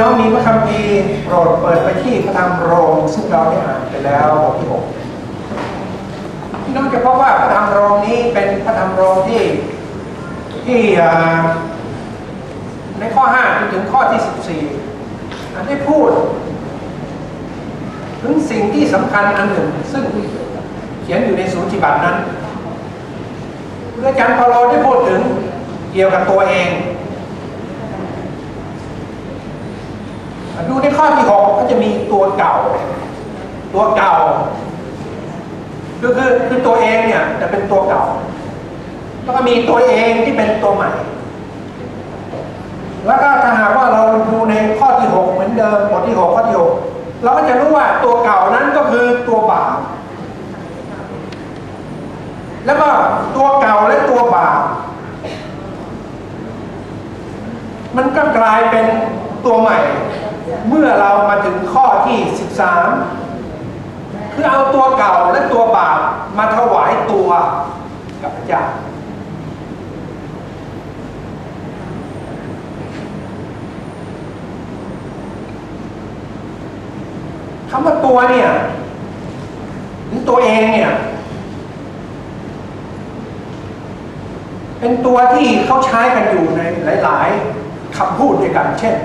น้องมีพระคัมภีร์โปรดเปิดไปที่พระธรรมโรมซึ่งเราได้อ่านไปแล้วบทที่6พี่น้องจะพบว่าพระธรรมโรมนี้เป็นพระธรรมโรมที่ในข้อ5จนถึงข้อที่14ได้พูดถึงสิ่งที่สำคัญอันหนึ่งซึ่งเขียนอยู่ในสูติบัตินั้นอาจารย์เปาโลได้พูดถึงเกี่ยวกับตัวเองดูในข้อที่6ก็จะมีตัวเก่าคือตัวเองเนี่ยจะเป็นตัวเก่าแล้วก็มีตัวเองที่เป็นตัวใหม่แล้วก็ถ้าหากว่าเราดูในข้อที่6เหมือนเดิมบทที่6ข้อที่6เราก็จะรู้ว่าตัวเก่านั้นก็คือตัวบาปแล้วก็ตัวเก่าและตัวบาปมันก็กลายเป็นตัวใหม่เมื่อเรามาถึงข้อที่13คือเอาตัวเก่าและตัวบาปมาถวายตัวกับพระเจ้าคำว่าตัวเนี่ยหรือตัวเองเนี่ยเป็นตัวที่เขาใช้กันอยู่ในหลายๆคำพูดด้วยกันเช่น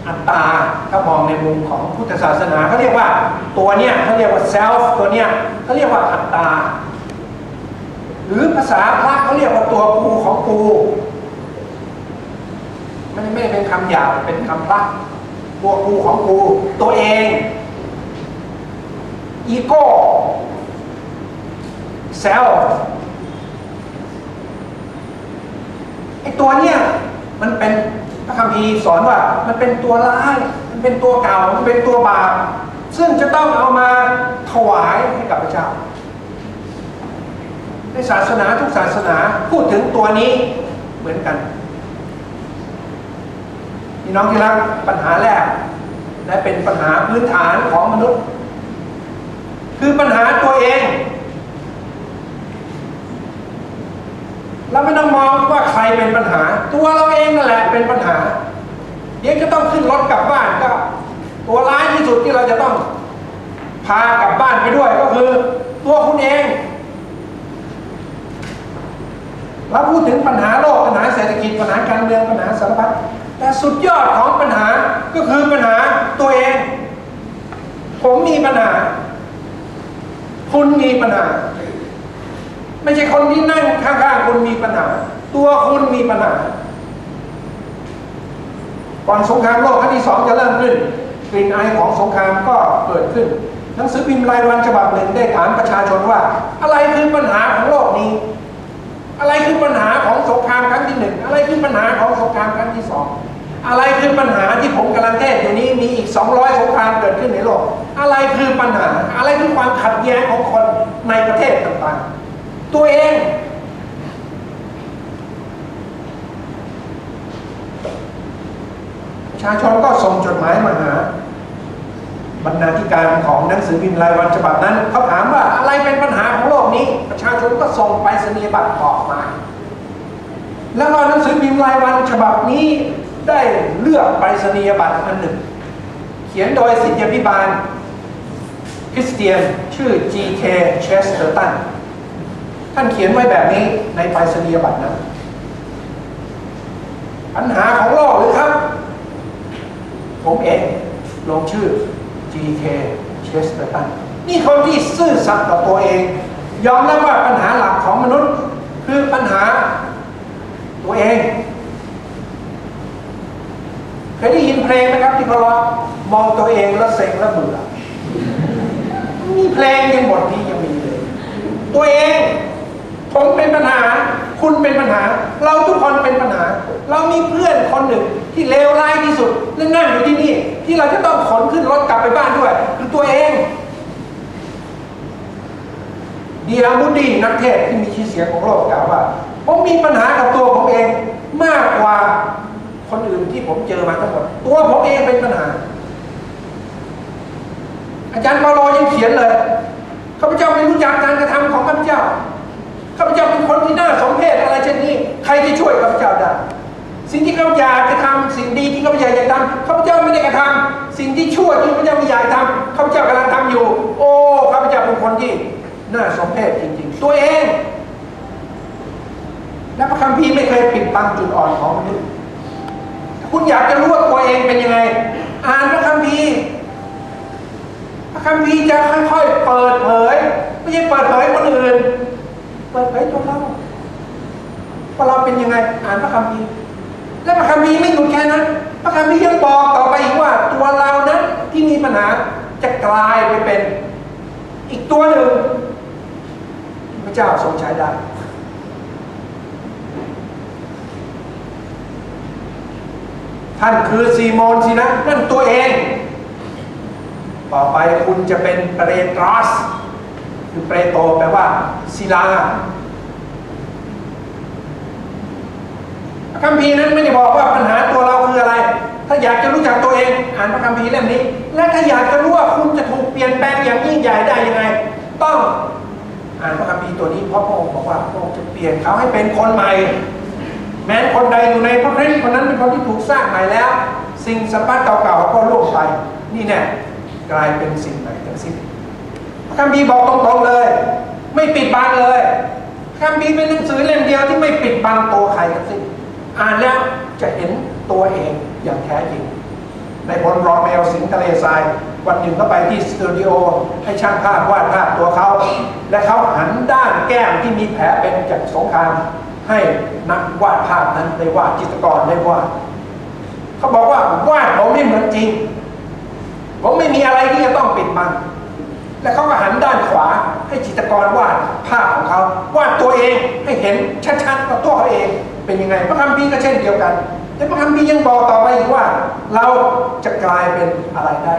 อัตตาถ้ามองในมุมของพุทธศาสนาเขาเรียกว่าตัวเนี้ยเขาเรียกว่า self ตัวเนี้ยเขาเรียกว่าอัตตาหรือภาษาพระเขาเรียกว่าตัวกูของกูมันไม่ได้เป็นคำหยาบเป็นคำพระตัวกูของกูตัวเองอีโก้เซลไอตัวเนี้ยมันเป็นพระคัมภีร์สอนว่ามันเป็นตัวร้ายมันเป็นตัวเก่ามันเป็นตัวบาปซึ่งจะต้องเอามาถวายให้กับพระเจ้าในศาสนาทุกศาสนาพูดถึงตัวนี้เหมือนกันพี่น้องที่รักปัญหาแรกและเป็นปัญหาพื้นฐานของมนุษย์คือปัญหาตัวเองเราไม่ต้องมองว่าใครเป็นปัญหาตัวเราเองนั่นแหละเป็นปัญหาเดี๋ยวจะต้องขึ้นรถกลับบ้านก็ตัวร้ายที่สุดที่เราจะต้องพากลับบ้านไปด้วยก็คือตัวคุณเองเราพูดถึงปัญหาโลกปัญหาเศรษฐกิจปัญหาการเมืองปัญหาสารพัดแต่สุดยอดของปัญหาก็คือปัญหาตัวเองผมมีปัญหาคุณมีปัญหาไม่ใช่คนที่นั่งข้างๆคุณมีปัญหาตัวคุณมีปัญหาก่อนสงครามโลกครั้งที่2จะเริ่มขึ้นกลิ่นอายของสงครามก็เกิดขึ้นหนังสือพิมพ์รายวันฉบับหนึ่งได้ถามประชาชนว่าอะไรคือปัญหาของโลกนี้อะไรคือปัญหาของสงครามครั้งที่1อะไรคือปัญหาของสงครามครั้งที่2อะไรคือปัญหาที่ผมกำลังเทศอยู่นี้มีอีก200สงครามเกิดขึ้นในโลกอะไรคือปัญหาอะไรคือความขัดแย้งของคนในประเทศต่างๆตัวเองประชาชนก็ส่งจดหมายมาหาบรรณาธิการของหนังสือพิมพ์รายวันฉบับนั้นเขาถามว่าอะไรเป็นปัญหาของโลกนี้ประชาชนก็ส่งไปรษณียบัตรออกมาแล้วก็หนังสือพิมพ์รายวันฉบับนี้ได้เลือกไปรษณียบัตรอันหนึ่งเขียนโดยศิษยาภิบาลคริสเตียนชื่อ G.K. Chesterton ท่านเขียนไว้แบบนี้ในไปรษณียบัตรนั้นปัญหาของโลกหรือครับผมเองลงชื่อ G.K. Chesterton นี่คนที่ซื่อสัตย์ต่อตัวเองยอมรับว่าปัญหาหลักของมนุษย์คือปัญหาตัวเองเคยได้ยินเพลงไหมครับที่เขาร้องมองตัวเองแล้วเซ็งแล้วเบื่อมีเพลงยังบทนี้ยังมีเลยตัวเองผมเป็นปัญหาคุณเป็นปัญหาเราทุกคนเป็นปัญหาเรามีเพื่อนคนหนึ่งที่เลวร้ายที่สุดนั่งอยู่ที่นี่ที่เราจะต้องขนขึ้นรถกลับไปบ้านด้วยคือตัวเองดีอามูดีนักเทศที่มีชื่อเสียงของโลกกล่าวว่าผมมีปัญหากับตัวผมเองมากกว่าคนอื่นที่ผมเจอมาทั้งหมดตัวผมเองเป็นปัญหาอาจารย์เปาโลยังเขียนเลยข้าพเจ้าไม่รู้จักการกระทำของข้าพเจ้าข้าพเจ้าเป็นคนที่น่าสมเพชอะไรเช่นนี้ใครจะช่วยข้าพเจ้าได้ สิ่งที่เขาอยากจะทำสิ่งดีที่เขาอยากจะทำข้าพเจ้าไม่ได้กระทำสิ่งที่ชั่วที่ข้าพเจ้าไม่อยากทำข้าพเจ้ากำลังทำอยู่โอ้ข้าพเจ้าเป็นคนที่น่าสมเพชจริงๆตัวเองและพระคัมภีร์ไม่เคยปิดบังจุดอ่อนของมนุษย์ถ้าคุณอยากจะรู้ว่าตัวเองเป็นยังไงอ่านพระคัมภีร์พระคัมภีร์จะค่อยๆเปิดเผยไม่ใช่เปิดเผยคนอื่นเปิดเผยตัวเราว่าเราเป็นยังไงอ่านพระคัมภีร์และพระคัมภีร์ไม่หยุดแค่นั้นพระคัมภีร์ยังบอกต่อไปอีกว่าตัวเรานั้นที่มีปัญหาจะกลายไปเป็นอีกตัวหนึ่งพระเจ้าทรงใช้ได้ท่านคือซีโมนสินะนั่นตัวเองต่อไปคุณจะเป็นเปโตรสคือเปโตรแปลว่าศิลาพระคัมภีร์นั้นไม่ได้บอกว่าปัญหาตัวเราคืออะไรถ้าอยากจะรู้จักตัวเองอ่านพระคัมภีร์เล่มนี้และถ้าอยากจะรู้ว่าคุณจะถูกเปลี่ยนแปลงอย่างยิ่งใหญ่ได้ยังไงต้องอ่านพระคัมภีร์ตัวนี้เพราะพระองค์บอกว่าพระองค์จะเปลี่ยนเขาให้เป็นคนใหม่แม้คนใดอยู่ในพระคริสต์คนนั้นเป็นคนที่ถูกสร้างใหม่แล้วสิ่งสัมผัสเก่าๆก็ล่วงไปนี่แน่กลายเป็นสิ่งใหม่ทั้งสิ้นพระคัมภีร์บอกตรงๆเลยไม่ปิดบังเลยพระคัมภีร์เป็นหนังสือเล่มเดียวที่ไม่ปิดบังตัวใครทั้งสิ้นอ่านแล้วจะเห็นตัวเองอย่างแท้จริงในบนรอแมวสิงทะเลทรายวันหนึ่งก็ไปที่สตูดิโอให้ช่างภาพวาดภาพตัวเขาและเขาหันด้านแก้มที่มีแผลเป็นจากสงครามให้นักวาดภาพนั้นได้วาดจิตรกรได้วาดเขาบอกว่าวาดผมไม่เหมือนจริงผมไม่มีอะไรที่จะต้องปิดบังและเขาก็หันด้านขวาให้จิตรกรวาดภาพของเขาวาดตัวเองให้เห็นชัดๆว่าตัวเขาเองเป็นยังไงพระคัมภีร์ก็เช่นเดียวกันแต่พระคัมภีร์ยังบอกต่อไปอีกว่าเราจะกลายเป็นอะไรได้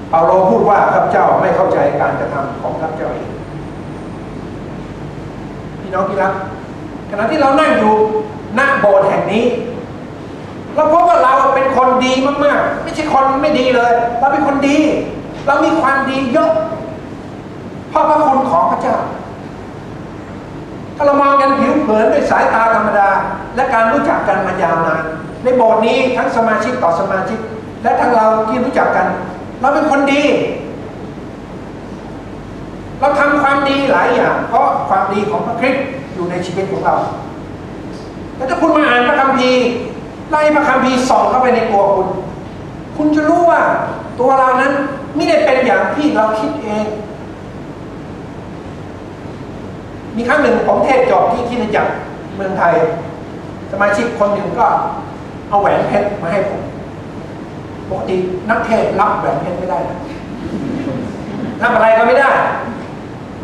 เปาโลพูดว่าข้าพเจ้าไม่เข้าใจการกระทำของข้าพเจ้าเองพี่น้องที่รักขณะที่เรานั่งอยู่ณโบสถ์แห่งนี้เราพบว่าเราเป็นคนดีมากๆไม่ใช่คนไม่ดีเลยเราเป็นคนดีเรามีความดีเยอะเพราะพระคุณของพระเจ้าถ้าเรามองกันผิวเผินด้วยสายตาธรรมดาและการรู้จักกันมายาวนานในโบสถ์นี้ทั้งสมาชิกต่อสมาชิกและทั้งเราที่รู้จักกันเราเป็นคนดีเราทำความดีหลายอย่างเพราะความดีของพระคริสต์อยู่ในชีวิตของเราแต่ถ้าคุณมาอ่านพระคัมภีร์ไล่พระคัมภีร์ส่องเข้าไปในตัวคุณคุณจะรู้ว่าตัวเรานั้นไม่ได้เป็นอย่างที่เราคิดเองมีครั้งหนึ่งผมเทศจบที่คริสตจักรเมืองไทยสมาชิกคนหนึ่งก็เอาแหวนเพชรมาให้ผมปกตินักเทศรับแหวนเพชรไม่ได้รับอะไรก็ไม่ได้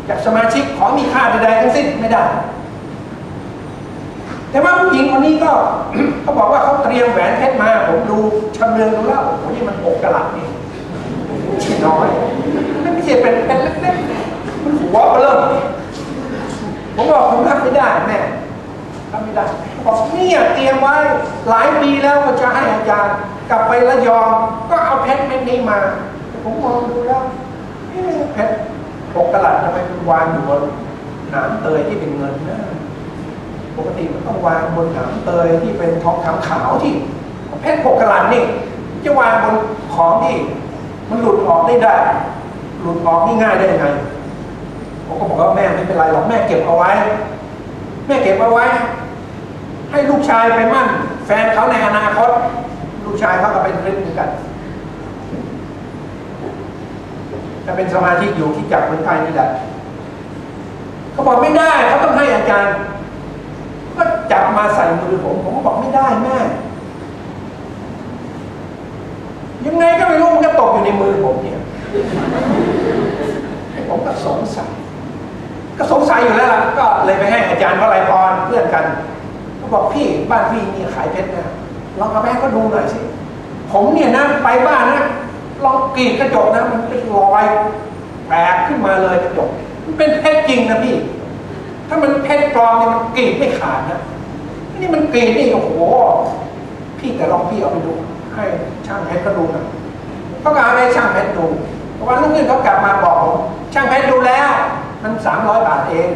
จากสมาชิกของมีค่าใดๆทั้งสิ้นไม่ได้แต่ว่าผู้หญิงคนนี้ก็ เขาบอกว่าเขาเตรียมแหวนเพชรมาผมดูชำเลืองดูแล้วโอ้โหนี่มัน6 กะรัตนี่ไม่ใช่น้อยไม่ใช่เป็นเล็กๆมันหัวเริ่มผมบอกผมรับไม่ได้แม่รับไม่ได้บอกเนี่ยเตรียมไว้หลายปีแล้วก็จะให้อาจารย์กลับไประยองก็เอาเพชรเม็ดนี้มาแต่ผมมองดูแล้วเพชร6 กะรัตทำไมมันวางอยู่บนหนามเตยที่เป็นเงินนะปกติมันต้องวางบนหนามเตยที่เป็นทองคำขาวที่เพชร6 กะรัตนี่จะวางบนของที่มันหลุดออกได้หลุดออกนี่ง่ายได้ยังไงผมก็บอกว่าแม่ไม่เป็นไรหรอกแม่เก็บเอาไว้แม่เก็บเอาไว้ให้ลูกชายไปมั่นแฟนเขาในอนาคตลูกชายเขาก็เป็นคริสต์เหมือนกันจะเป็นสมาชิกอยู่ที่จักรเมืองไทยนี่แหละเขาบอกไม่ได้เขาต้องให้อาจารย์ก็จับมาใส่มือผมก็บอกไม่ได้แม่ยังไงก็ไม่รู้มันก็ตกอยู่ในมือผมเนี่ยผมก็สงสัยอยู่แล้วล่ะก็เลยไปให้อาจารย์วลัยพรเพื่อนกันเขาบอกพี่บ้านพี่มีขายเพชรนะลองเอาไปให้เขาดูหน่อยสิผมเนี่ยนะไปบ้านนะลองกรีดกระจกนะมันเป็นรอยแตกขึ้นมาเลยกระจกมันเป็นเพชรจริงนะพี่ถ้ามันเพชรปลอมเนี่ยมันกรีดไม่ขาดนะนี่มันกรีดนี่โอ้โหพี่แต่ลองพี่เอาไปดูให้ช่างเพชรเขาดูนะเขาก็เอาไปช่างเพชรดูวันรุ่งขึ้นเขากลับมาบอกผมช่างเพชรดูแล้ว มัน300 บาทเอง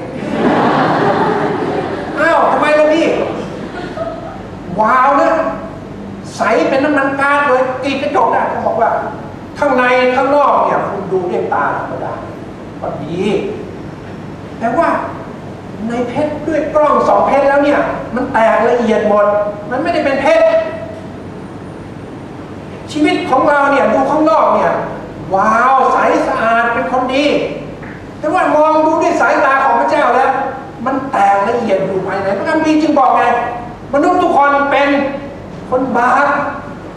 อ้าวทำไมล่ะพี่ว้าวนะใสเป็นน้ำมันก๊าซเลยกรีดกระจกได้เขาบอกว่าข้างในข้างนอกเนี่ยคุณดูด้วยตาธรรมดาก็ดีแต่ว่าในเพชรด้วยกล้อง2 เพชรแล้วเนี่ยมันแตกละเอียดหมดมันไม่ได้เป็นเพชรชีวิตของเราเนี่ยดูข้างนอกเนี่ยว้าวใสสะอาดเป็นคนดีแต่ว่ามองดูด้วยสายตาของพระเจ้าแล้วมันแตกละเอียดอยู่ภายในพระคัมภีร์จึงบอกไงมนุษย์ทุกคนเป็นคนบาป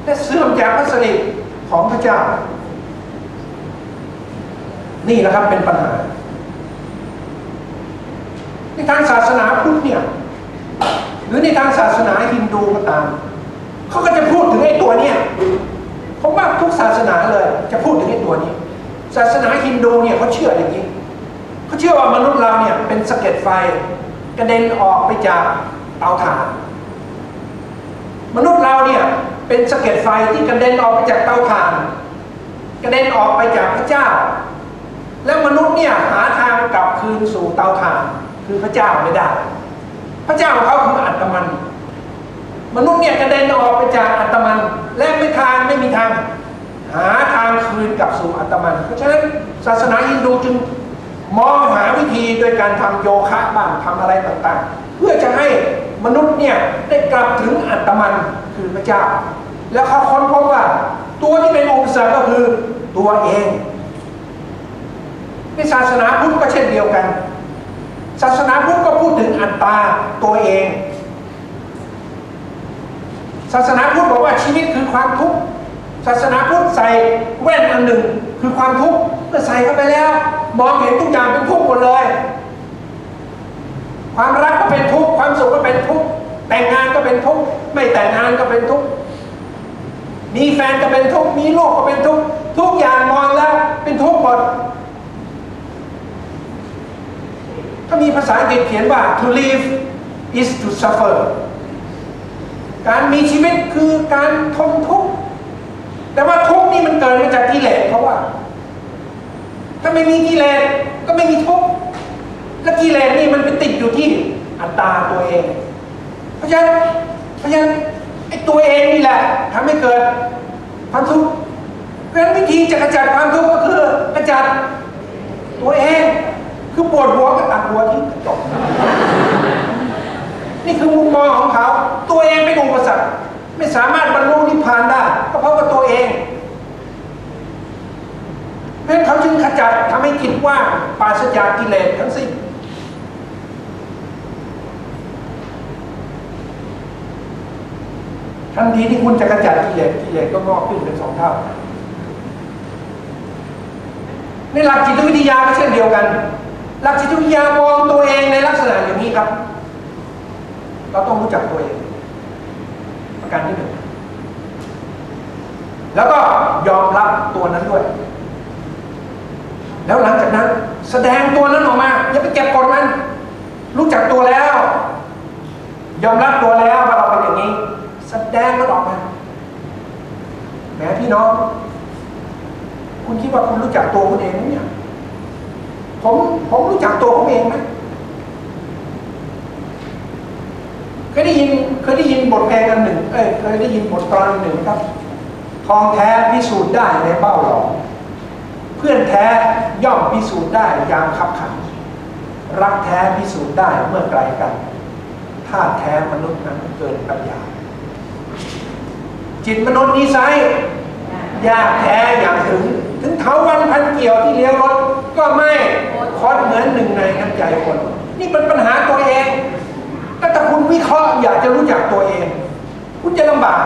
และเสื่อมจากพระสิริของพระเจ้านี่แหละครับเป็นปัญหาในทางศาสนาพุทธเนี่ยหรือในทางศาสนาฮินดูก็ตามเขาก็จะพูดถึงไอ้ตัวเนี้ยผมว่าทุกศาสนาเลยจะพูดถึงไอ้ตัวนี้ศาสนาฮินดูเนี่ยเขาเชื่ออย่างนี้เขาเชื่อว่ามนุษย์เราเนี่ยเป็นสะเก็ดไฟกระเด็นออกไปจากเตาถ่านมนุษย์เราเนี่ยเป็นสะเก็ดไฟที่กระเด็นออกไปจากเตาถ่านกระเด็นออกไปจากพระเจ้าแล้วมนุษย์เนี่ยหาทางกลับคืนสู่เตาถ่านคือพระเจ้าไม่ได้พระเจ้าของเขาคืออัตมันมนุษย์เนี่ยกระเด็นออกไปจากอัตมันและไม่มีทางหาทางคืนกลับสู่อัตมันเพราะฉะนั้นศาสนาฮินดูจึงมองหาวิธีโดยการทำโยคะบ้างทำอะไรต่างๆเพื่อจะให้มนุษย์เนี่ยได้กลับถึงอัตมันคือพระเจ้าแล้วเขาค้นพบว่าตัวที่เป็นอุปสรรคก็คือตัวเองในศาสนาพุทธก็เช่นเดียวกันศาสนาพุทธก็พูดถึงอัตตาตัวเองศาสนาพุทธบอกว่าชีวิตคือความทุกข์ศาสนาพุทธใส่แว่นอันหนึ่งคือความทุกข์เมื่อใส่เข้าไปแล้วมองเห็นทุกอย่างเป็นทุกข์หมดเลยความรักก็เป็นทุกข์ความสุขก็เป็นทุกข์แต่งงานก็เป็นทุกข์ไม่แต่งงานก็เป็นทุกข์มีแฟนก็เป็นทุกข์มีลูกก็เป็นทุกข์ทุกอย่างมองแล้วเป็นทุกข์หมดถ้ามีภาษาอังกฤษเขียนว่า to live is to suffer การมีชีวิตคือการทนทุกข์แต่ว่าทุกข์นี่มันเกิดมาจากกิเลสเพราะว่าถ้าไม่มีกิเลสก็ไม่มีทุกข์และกิเลสนี่มันไปติดอยู่ที่อัตตาตัวเองเพราะฉะนั้นไอ้ตัวเองนี่แหละทำให้เกิดความทุกข์เพราะฉะนั้นวิธีจะกระจัดความทุกข์ก็คือกระจัดตัวเองคือปวดหัวก็ตัดหัวทิ้งจบนี่คือมุมมองของเขาตัวเองเป็นอุปสรรคไม่สามารถบรรลุนิพพานได้ก็เพราะว่าตัวเองเพราะฉะนั้นเขาจึงขจัดทำให้จิตว่างปราศจากกิเลสทั้งสิ้นทันทีที่คุณจะกระจัดกิเลสก็งอกขึ้นเป็น2 เท่าในหลักจิตวิทยาก็เช่นเดียวกันหลักจิตวิทยามองตัวเองในลักษณะอย่างนี้ครับเราต้องรู้จักตัวเองประการที่ 1แล้วก็ยอมรับตัวนั้นด้วยแล้วหลังจากนั้นแสดงตัวนั้นออกมาอย่าไปเก็บกดมันรู้จักตัวแล้วยอมรับตัวแล้วว่าเราเป็นอย่างนี้แสดงมันออกมาแหมพี่น้องคุณคิดว่าคุณรู้จักตัวคุณเองไหมเนี่ยผมรู้จักตัวผมเองไหมเคยได้ยินบทเพลงอันหนึ่งเคยได้ยินบทกลอนหนึ่งครับทองแท้พิสูจน์ได้ในเบ้าหลอมเพื่อนแท้ย่อมพิสูจน์ได้ยามขับขันรักแท้พิสูจน์ได้เมื่อไกลกันธาตุแท้มนุษย์นั้นเกินปัญญาจิตมนุษย์นิสัยยากแท้อย่างถึงเถาวัลย์พันเกี่ยวที่เลี้ยวรถก็ไม่คดเหมือนหนึ่งในน้ำใจคนนี่เป็นปัญหาตัวเองแต่ถ้าคุณวิเคราะห์อยากจะรู้จักตัวเองคุณจะลำบาก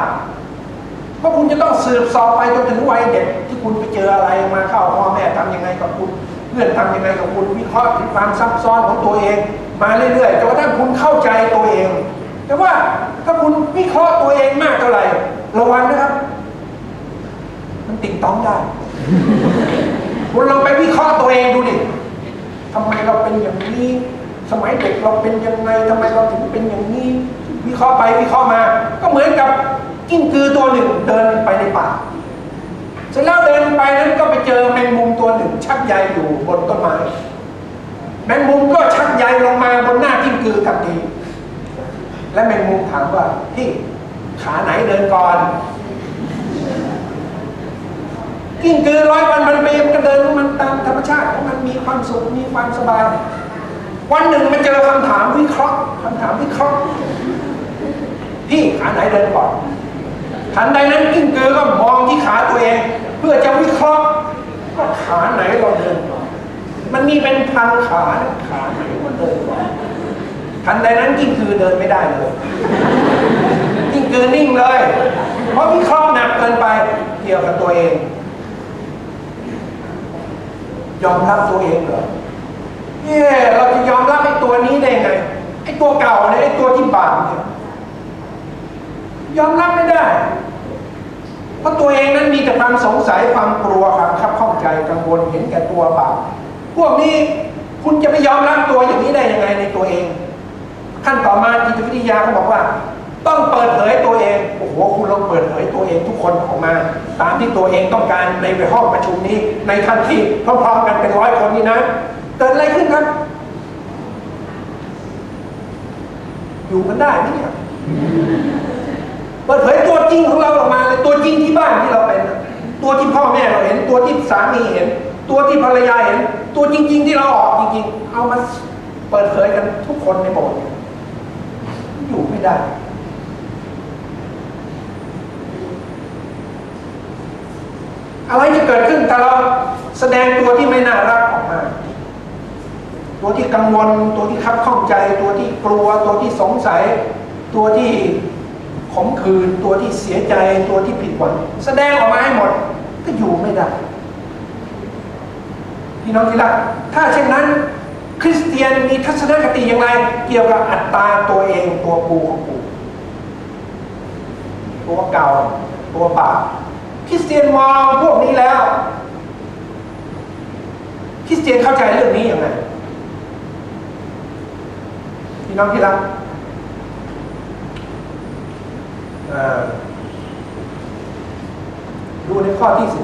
เพราะคุณจะต้องสืบสอบไปจนถึงวัยเด็กที่คุณไปเจออะไรมาเข้าพ่อแม่ทำยังไงกับคุณเพื่อนทำยังไงกับคุณวิเคราะห์ถึงความซับซ้อนของตัวเองมาเรื่อยๆจนกระทั่งคุณเข้าใจตัวเองแต่ว่าถ้าคุณวิเคราะห์ตัวเองมากเท่าไหร่ระวังนะครับมันติ่งต้องได้คุณลองไปวิเคราะห์ตัวเองดูดิทำไมเราเป็นอย่างนี้สมัยเด็กเราเป็นยังไงทำไมเราถึงเป็นอย่างนี้วิเคราะห์ไปวิเคราะห์มาก็เหมือนกับกิ้งกือตัวหนึ่งเดินไปในป่าเสร็จแล้วเดินไปนั้นก็ไปเจอแมงมุมตัวหนึ่งชักใยอยู่บนต้นไม้ แมงมุมก็ชักใยลงมาบนหน้ากิ้งกือทันทีและแมงมุมถามว่าพี่ขาไหนเดินก่อนกิ้งกือ100 วันมันเบมก็เดินมันตามธรรมชาติของมันมีความสุขมีความสบายวันหนึ่งมันเจอคำถามวิเคราะห์พี่ขาไหนเดินก่อนทันใดนั้นกิ้งกือก็มองที่ขาตัวเองเพื่อจะวิเคราะห์ว่าขาไหนเราเดินก่อนมันมีเป็นพันขาไหนมันเดินก่อนทันใดนั้นกิ้งกือเดินไม่ได้เลยกิ้งกือนิ่งเลยเพราะวิเคราะห์หนักเกินไปเกี่ยวกับตัวเองยอมรับตัวเองเหรอเราจะยอมรับไอ้ตัวนี้ได้ไงไอ้ตัวเก่าเนี่ยไอ้ตัวที่บาปเนี่ยยอมรับไม่ได้เพราะตัวเองนั้นมีแต่ความสงสัยความกลัวความคับข้องใจกังวลเห็นแก่ตัวบาปพวกนี้คุณจะไปยอมรับตัวอย่างนี้ได้ยังไงในตัวเองขั้นต่อมาจิตวิทยาเขาบอกว่าต้องเปิดเผยตัวเองโอ้โหคุณลองเปิดเผยตัวเองทุกคนออกมาตามที่ตัวเองต้องการในห้องประชุมนี้ในทันทีพร้อมๆกันเป็น100 คนนี่นะเกิดอะไรขึ้นครับอยู่กันได้ไหมเนี่ยเปิดเผยตัวจริงของเราออกมาเลยตัวจริงที่บ้านที่เราเป็นตัวที่พ่อแม่เราเห็นตัวที่สามีเห็นตัวที่ภรรยาเห็นตัวจริงๆที่เราออกจริงๆเอามาเปิดเผยกันทุกคนในโบสถ์อยู่ไม่ได้อะไรจะเกิดขึ้นถ้าเราแสดงตัวที่ไม่น่ารักออกมาตัวที่กังวลตัวที่คับข้องใจตัวที่กลัวตัวที่สงสัยตัวที่ขมขื่นตัวที่เสียใจตัวที่ผิดหวังแสดงออกมาให้หมดก็อยู่ไม่ได้พี่น้องที่รักถ้าเช่นนั้นคริสเตียนมีทัศนคติอย่างไรเกี่ยวกับอัตตาตัวเองตัวกูของกูตัวเก่าตัวบาปคริสเตียนมองพวกนี้แล้วคริสเตียนเข้าใจเรื่องนี้อย่างไรพี่น้องที่รักดูในข้อที่13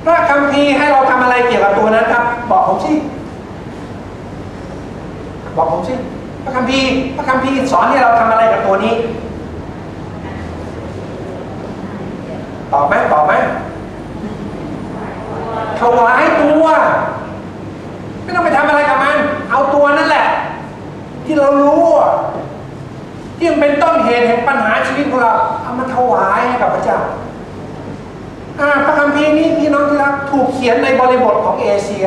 พระคัมภีร์ให้เราทำอะไรเกี่ยวกับตัวนั้นครับบอกผมสิพระคัมภีร์สอนให้เราทำอะไรกับตัวนี้ตอบไหมถวายตัวไม่ต้องไปทำอะไรกับมันเอาตัวนั่นแหละที่เรารู้ที่มันเป็นต้นเหตุแห่งปัญหาชีวิตของเราเอามาถวายให้กับพระเจ้าพระคัมภีร์นี้พี่น้องที่รักถูกเขียนในบริบทของเอเชีย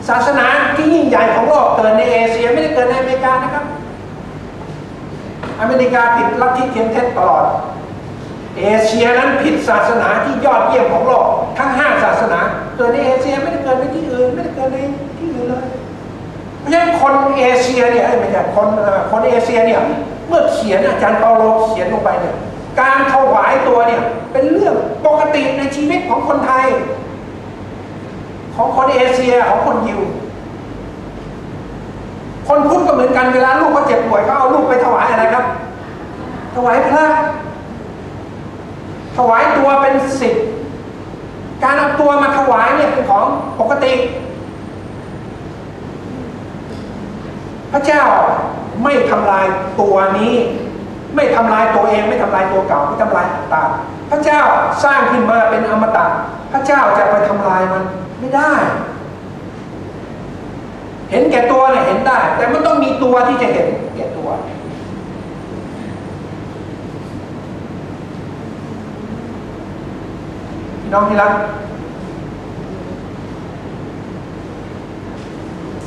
ศาสนาที่ยิ่งใหญ่ของโลกเกิดในเอเชียไม่ได้เกิดในอเมริกานะครับอเมริกาผิดลัทธิเทียมเท็จตลอดเอเชียนั้นผิดศาสนาที่ยอดเยี่ยมของโลกทั้ง5 ศาสนาเกิดในเอเชียไม่ได้เกิดในที่อื่นไม่ได้เกิดในที่อื่นเลยเพราะฉะนั้นคนเอเชียเนี่ยไม่ใช่คนเอเชียเนี่ยเมื่อเขียนอาจารย์เปาโลเขียนลงไปเนี่ยการถวายตัวเนี่ยเป็นเรื่องปกติในชีวิตของคนไทยของคนเอเชียของคนยิวคนพุทธก็เหมือนกันเวลาลูกเขาเจ็บป่วยเขาเอาลูกไปถวายอะไรครับถวายพระถวายตัวเป็นสิทธิ์การเอาตัวมาถวายเนี่ยเป็นของปกติพระเจ้าไม่ทำลายตัวนี้ไม่ทำลายตัวเองไม่ทำลายตัวเก่าไม่ทำลายอัตตาพระเจ้าสร้างขึ้นมาเป็นอมตะพระเจ้าจะไปทำลายมันไม่ได้เห็นแก่ตัวเนี่ยเห็นได้แต่มันต้องมีตัวที่จะเห็นแก่ตัวพี่น้องที่รัก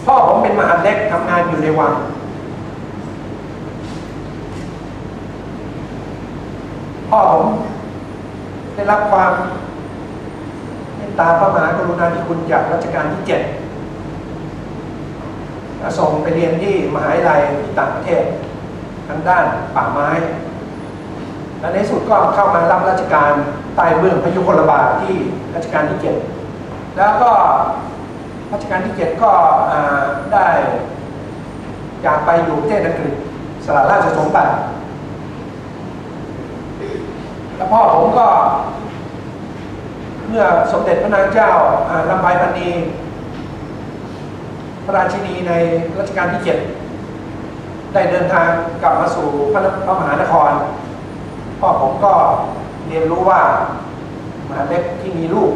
พ่อผมเป็นมหาเล็กทำงานอยู่ในวังพ่อผมได้รับความเมตตาพระมหากรุณาธิคุณจากรัชกาลที่7ส่งไปเรียนที่มหาวิทยาลัยที่ต่างประเทศทางด้านป่าไม้และในสุดก็เข้ามารับราชการใต้เบื้องพยุคลบาทที่รัชกาลที่7แล้วก็รัชกาลที่7ก็ได้จากไปอยู่ประเทศอังกฤษสละราชสมบัติแล้วพ่อผมก็เมื่อสมเด็จพระนางเจ้าลำไพพันนี พระราชินีในรัชกาลที่7ได้เดินทางกลับมาสู่พระมหานครพ่อผมก็เรียนรู้ว่ามหาเล็กที่มีลูก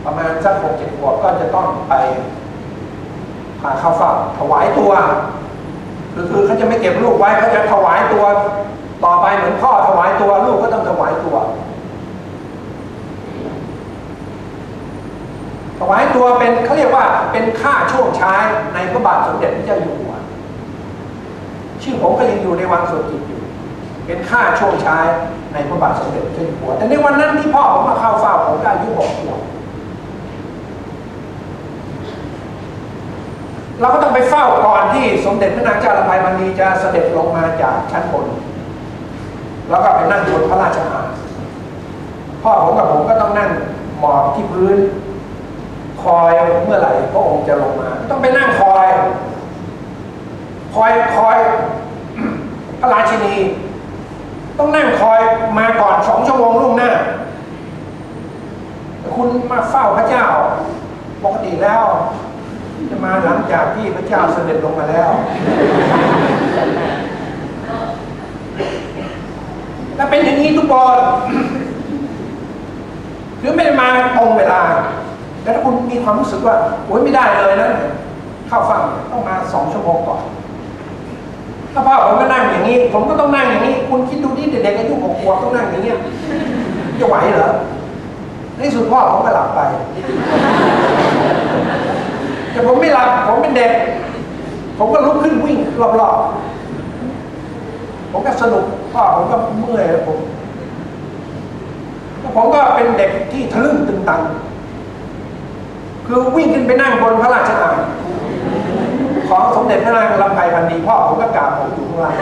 ประมาณสัก6-7 ขวบก็จะต้องไปพาเข้าเฝ้าถวายตัวคือเขาจะไม่เก็บลูกไว้เขาจะถวายตัวต่อไปเหมือนพ่อถวายตัวลูกก็ต้องถวายตัวถวายตัวเป็นเขาเรียกว่าเป็นข้าช่วงชายในพระบาทสมเด็จพระเจ้าอยู่หัวชื่อผมก็ยังอยู่ในวังสวนจิตอยู่เป็นข้าช่วงชายในพระบาทสมเด็จพระเจ้าอยู่หัวแต่ในวันนั้นที่พ่อผมมาเข้าเฝ้าผมก็อายุ6 ขวบเราก็ต้องไปเฝ้าก่อนที่สมเด็จพระนางเจ้าลำไพพรรณีจะเสด็จลงมาจากชั้นบนแล้วก็ไปนั่งบนพระราชอาณาพ่อผมกับผมก็ต้องนั่งหมอบที่พื้นคอยเมื่อไหร่พระองค์จะลงมาต้องไปนั่งคอยพระราชินีต้องนั่งคอยมาก่อน2 ชั่วโมงล่วงหน้าคุณมาเฝ้าพระเจ้าปกติแล้วจะมาหลังจากที่พระเจ้าเสด็จลงมาแล้วถ้าเป็นอย่างนี้ทุกคนหรือไม่ได้มาตรงเวลาแล้วถ้าคุณมีความรู้สึกว่าโอ๊ยไม่ได้เลยนะเข้าฟังต้องมา2 ชั่วโมงก่อนถ้าพ่อผมก็นั่งอย่างนี้ผมก็ต้องนั่งอย่างนี้คุณคิดดูที่เด็กๆอายุ6 ขวบต้องนั่งอย่างนี้จะไหวเหรอในสุดพ่อผมก็หลับไปแต่ผมไม่หลับผมเป็นเด็กผมก็ลุกขึ้นวิ่งรอบๆผมก็สนุกพ่อผมก็เมื่อยผมก็เป็นเด็กที่ทะลึ่งตึงตังคือวิ่งขึ้นไปนั่งบนพระราชอาณาของสมเด็จพระนางลำไพพรรณีพ่อผมก็กราบผมอยู่ข้างล่าง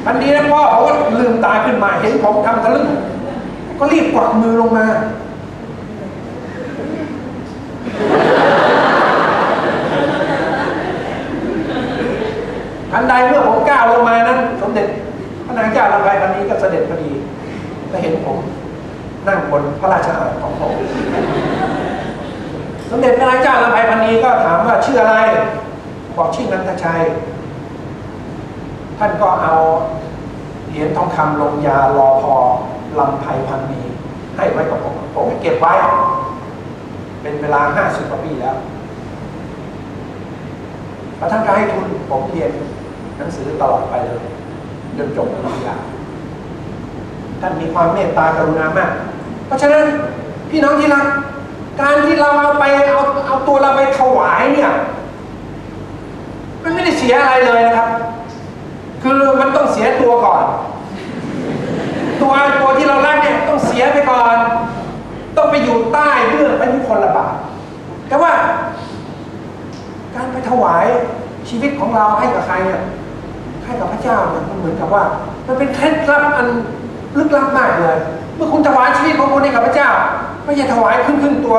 ทันทีนั้นพ่อผมก็ลืมตาขึ้นมาเห็นผมทำทะลึ่งก็รีบกวักมือลงมาทันใดเมื่อผมก้าวลงมานั้นสมเด็จพระนางเจ้าลำไพพรรณีก็เสด็จพอดีก็เห็นผมนั่งบนพระราชอาณาของพระองค์สมเด็จพระนางเจ้าลำไพพรรณีก็ถามว่าชื่ออะไรบอกชื่อนันทชัยท่านก็เอาเหรียญทองคำลงยารอพอลำไพพรรณีให้ไว้กับผมก็เก็บไว้เป็นเวลา50 กว่าปีแล้วแล้วท่านก็ให้ทุนผมเรียนหนังสือตลอดไปเลยจนจบปริญญาท่านมีความเมตตากรุณามากเพราะฉะนั้นพี่น้องที่รักการที่เราเอาตัวเราไปถวายเนี่ยมันไม่ได้เสียอะไรเลยนะครับคือมันต้องเสียตัวก่อนตัวที่เรารักเนี่ยต้องเสียไปก่อนต้องไปอยู่ใต้เบื้องพระยุคลบาทแต่ว่าการไปถวายชีวิตของเราให้กับใครเนี่ยให้กับพระเจ้าเนี่ยมันเหมือนกับว่ามันเป็นเคล็ดลับอันลึกลับมากเลยเมื่อคุณถวายชีวิตของคุณให้กับพระเจ้าไม่ใช่ถวายครึ่งตัว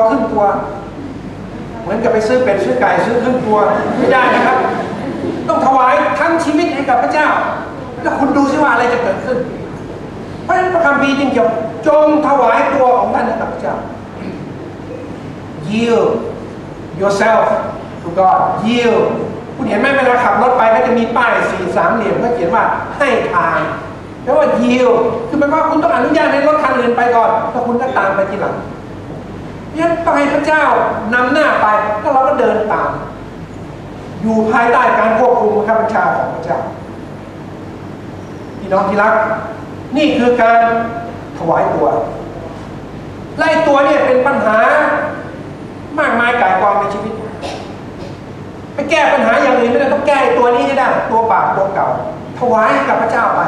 เหมือนกับไปซื้อเป็ดซื้อไก่ซื้อครึ่งตัวไม่ได้นะครับต้องถวายทั้งชีวิตให้กับพระเจ้าแล้วคุณดูซิว่าอะไรจะเกิดขึ้นเพราะฉะนั้นพระคัมภีร์จึงเกี่ยวจงถวายตัวของท่านให้กับพระเจ้า yield yourself to God yield คุณเห็นไหมเวลาขับรถไปก็จะมีป้าย4-3 เหลี่ยมก็เขียนว่าให้ทางแปลว่า yield คือหมายความว่าคุณต้องอนุญาตให้รถคันอื่นไปก่อนแล้วคุณก็ตามไปทีหลังงั้นต้องให้พระเจ้านำหน้าไปแล้วเราก็เดินตามอยู่ภายใต้การควบคุมบังคับบัญชาของพระเจ้าพี่น้องที่รักนี่คือการถวายตัวไล่ตัวเนี่ยเป็นปัญหามากมายก่ายกองในชีวิตไปแก้ปัญหาอย่างอื่นไม่ได้ต้องแก้ตัวนี้ให้ได้ตัวบาปตัวเก่าถวายให้กับพระเจ้าไป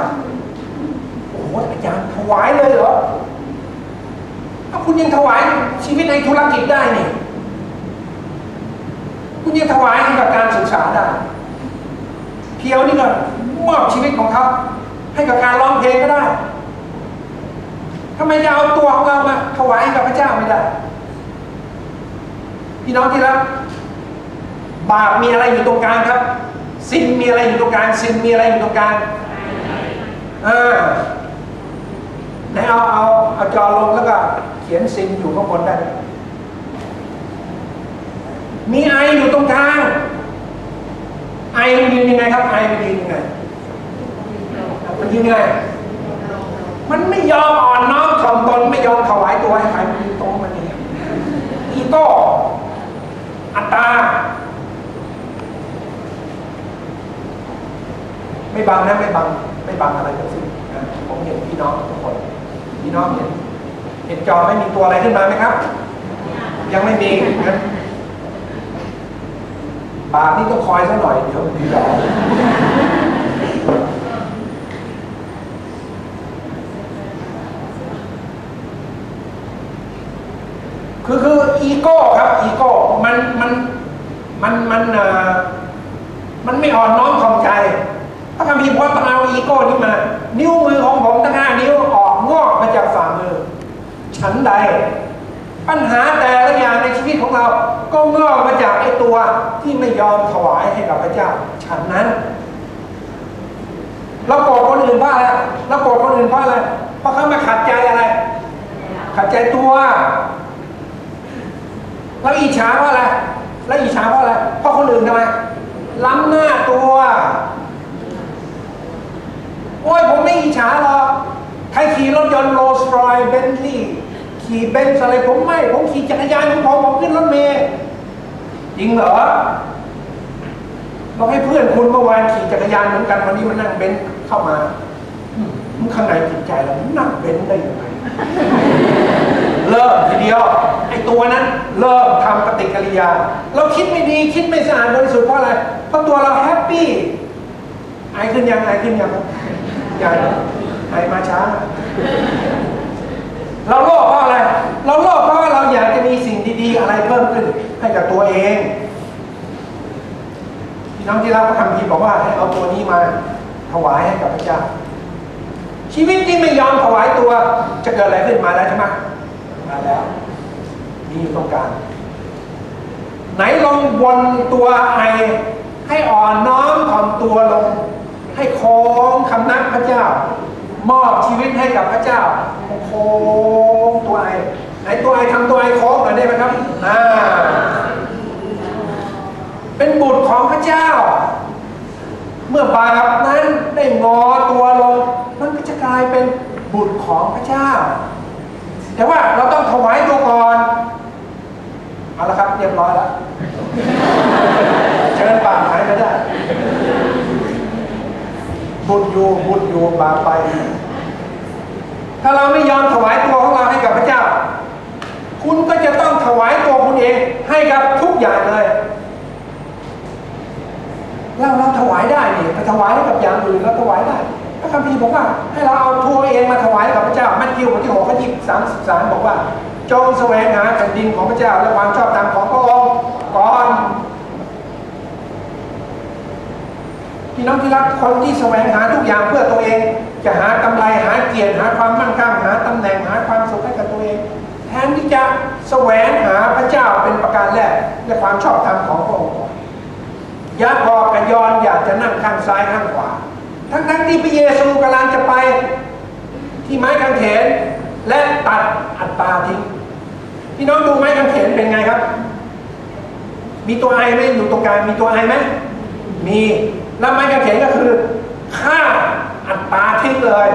โอ้โหอาจารย์ถวายเลยเหรอถ้าคุณยังถวายชีวิตในธุรกิจได้นี่คุณยังถวายให้กับการศึกษาได้เพียวนี่ก็มอบชีวิตของเขาให้กับการร้องเพลงก็ได้ทำไมจะเอาตัวของเรามาถวายให้กับพระเจ้าไม่ได้พี่น้องที่รักบาปมีอะไรอยู่ตรงกลางครับซินมีอะไรอยู่ตรงกลางซินมีอะไรอยู่ตรงกลางไหนเอาจอลงแล้วก็ ขียนซิมอยู่ข้างบนได้ไหมมีไออยู่ตรงกลางไอมันยืนยังไงครับไอมันยืนยังไงมันยืนยังไงมันไม่ยอมอ่อนน้อมถ่อมตนไม่ยอมถวายตัวให้ใครมันยืนตรงมันเองอีโก้อัตตาไม่บังนะไม่บังอะไรทั้งสิ้นนะผมเห็นพี่น้องทุกคนพี่น้องเห็นจอไม่มีตัวอะไรขึ้นมาไหมครับยังไม่มีนะปากนี่ต้องคอยซะหน่อยเดี๋ยวผีหลอกคืออีโก้ครับอีโก้มันไม่อ่อนน้อมถ่อมใจพระคัมภีร์บอกว่าต้องเอาอีโก้นี้มานิ้วมือของผมทั้ง5 นิ้วออกงอกมาจากฝ่ามือฉันใดปัญหาแต่ละอย่างในชีวิตของเราก็งอกมาจากไอ้ตัวที่ไม่ยอมถวายให้กับพระเจ้าฉันนั้นเราโกรธคนอื่นเพราะอะไรเราโกรธคนอื่นเพราะอะไรเพราะเขามาขัดใจอะไรขัดใจตัวเราอิจฉาเพราะอะไรแล้วอิจฉาเพราะอะไรเพราะคนอื่นทำไมล้ำหน้าตัวโอ้ยผมไม่อิจฉาหรอกใครขี่รถยนต์โรลส์รอยซ์เบนท์ลีย์ขี่เบนซ์อะไรผมขี่จักรยานของผมขึ้นรถเมล์จริงเหรอเราให้เพื่อนคุณเมื่อวานขี่จักรยานเหมือนกันวันนี้มันนั่งเบนซ์เข้ามามันข้างในจิตใจเรานั่งเบนซ์ได้ยังไงเริ่มทีเดียวไอ้ตัวนั้นเริ่มทำปฏิกิริยาเราคิดไม่ดีคิดไม่สะอาดบริสุทธิ์เพราะอะไรเพราะตัวเราแฮปปี้ไอขึ้นยังไอมาช้าเราโลภเพราะอะไรเราโลภเพราะเราอยากจะมีสิ่งดีๆอะไรเพิ่มขึ้นให้กับตัวเองพี่น้องที่รักพระคัมภีร์บอกว่าให้เอาตัวนี้มาถวายให้กับพระเจ้าชีวิตที่ไม่ยอมถวายตัวจะเกิดอะไรขึ้นมาแล้วใช่ไหมมาแล้วมีอยู่ตรงกลางไหนลองวนตัวไอให้อ่อนน้อมถ่อมตัวลงให้โค้งคำนับพระเจ้ามอบชีวิตให้กับพระเจ้าโค้งตัวไอไหนตัวไอทำตัวไอโค้งหน่อยได้ไหมครับเป็นบุตรของพระเจ้าเมื่อบาปนั้นได้งอตัวลงมันก็จะกลายเป็นบุตรของพระเจ้าแต่ว่าเราต้องถวายตัวก่อนเอาละครับเรียบร้อยแล้วเชิญบาปหายไปได้บุญอยู่บาปไปถ้าเราไม่ยอมถวายตัวของเราให้กับพระเจ้าคุณก็จะต้องถวายตัวคุณเองให้กับทุกอย่างเลยเราถวายได้เนี่ยไปถวายให้กับอย่างอื่นเราถวายได้พระคัมภีร์บอกว่าให้เราเอาตัวเองมาถวายกับพระเจ้ามัทธิวบทที่ 6 ข้อ 33บอกว่าจงแสวงหาแผ่นดินของพระเจ้าและความชอบธรรมของพระองค์ก่อนพี่น้องที่รักคนที่แสวงหาทุกอย่างเพื่อตัวเองจะหากำไรหาเกียรติหาความมั่งคั่งหาตำแหน่งหาความสุขให้กับตัวเองแทนที่จะแสวงหาพระเจ้าเป็นประการแรกและความชอบธรรมของพระองค์ยาคอบกับยอห์นอยากจะนั่งข้างซ้ายข้างขวาทั้งที่พระเยซูกำลังจะไปที่ไม้กางเขนและตัดอัตตาทิ้งพี่น้องดูไม้กางเขนเป็นไงครับมีตัวไอไหมอยู่ตรงกลางมีตัวไอไหมมีแล้วไม้กางเขนก็คือฆ่าอัตตาทิ้งเลย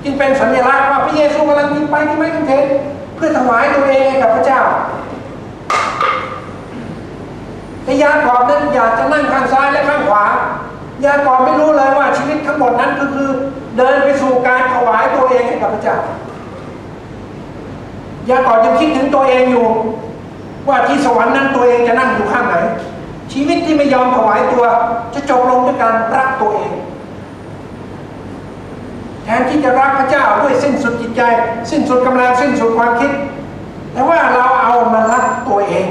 จึงเป็นสัญลักษณ์ว่าพระเยซูกำลังไปที่ไม้กางเขนเพื่อถวายตัวเองให้กับพระเจ้าแต่ยาคอบนั้นอยากจะนั่งข้างซ้ายและข้างขวายาคอบไม่รู้เลยว่าชีวิตทั้งหมดนั้นก็คือเดินไปสู่การถวายตัวเองให้กับพระเจ้ายาคอบยังคิดถึงตัวเองอยู่ว่าที่สวรรค์นั้นตัวเองจะนั่งอยู่ข้างไหนชีวิตที่ไม่ยอมถวายตัวจะจบลงด้วยการรักตัวเองแทนที่จะรักพระเจ้าด้วยสิ้นสุดจิตใจสิ้นสุดกำลังสิ้นสุดความคิดแต่ว่าเราเอามารักตัวเอง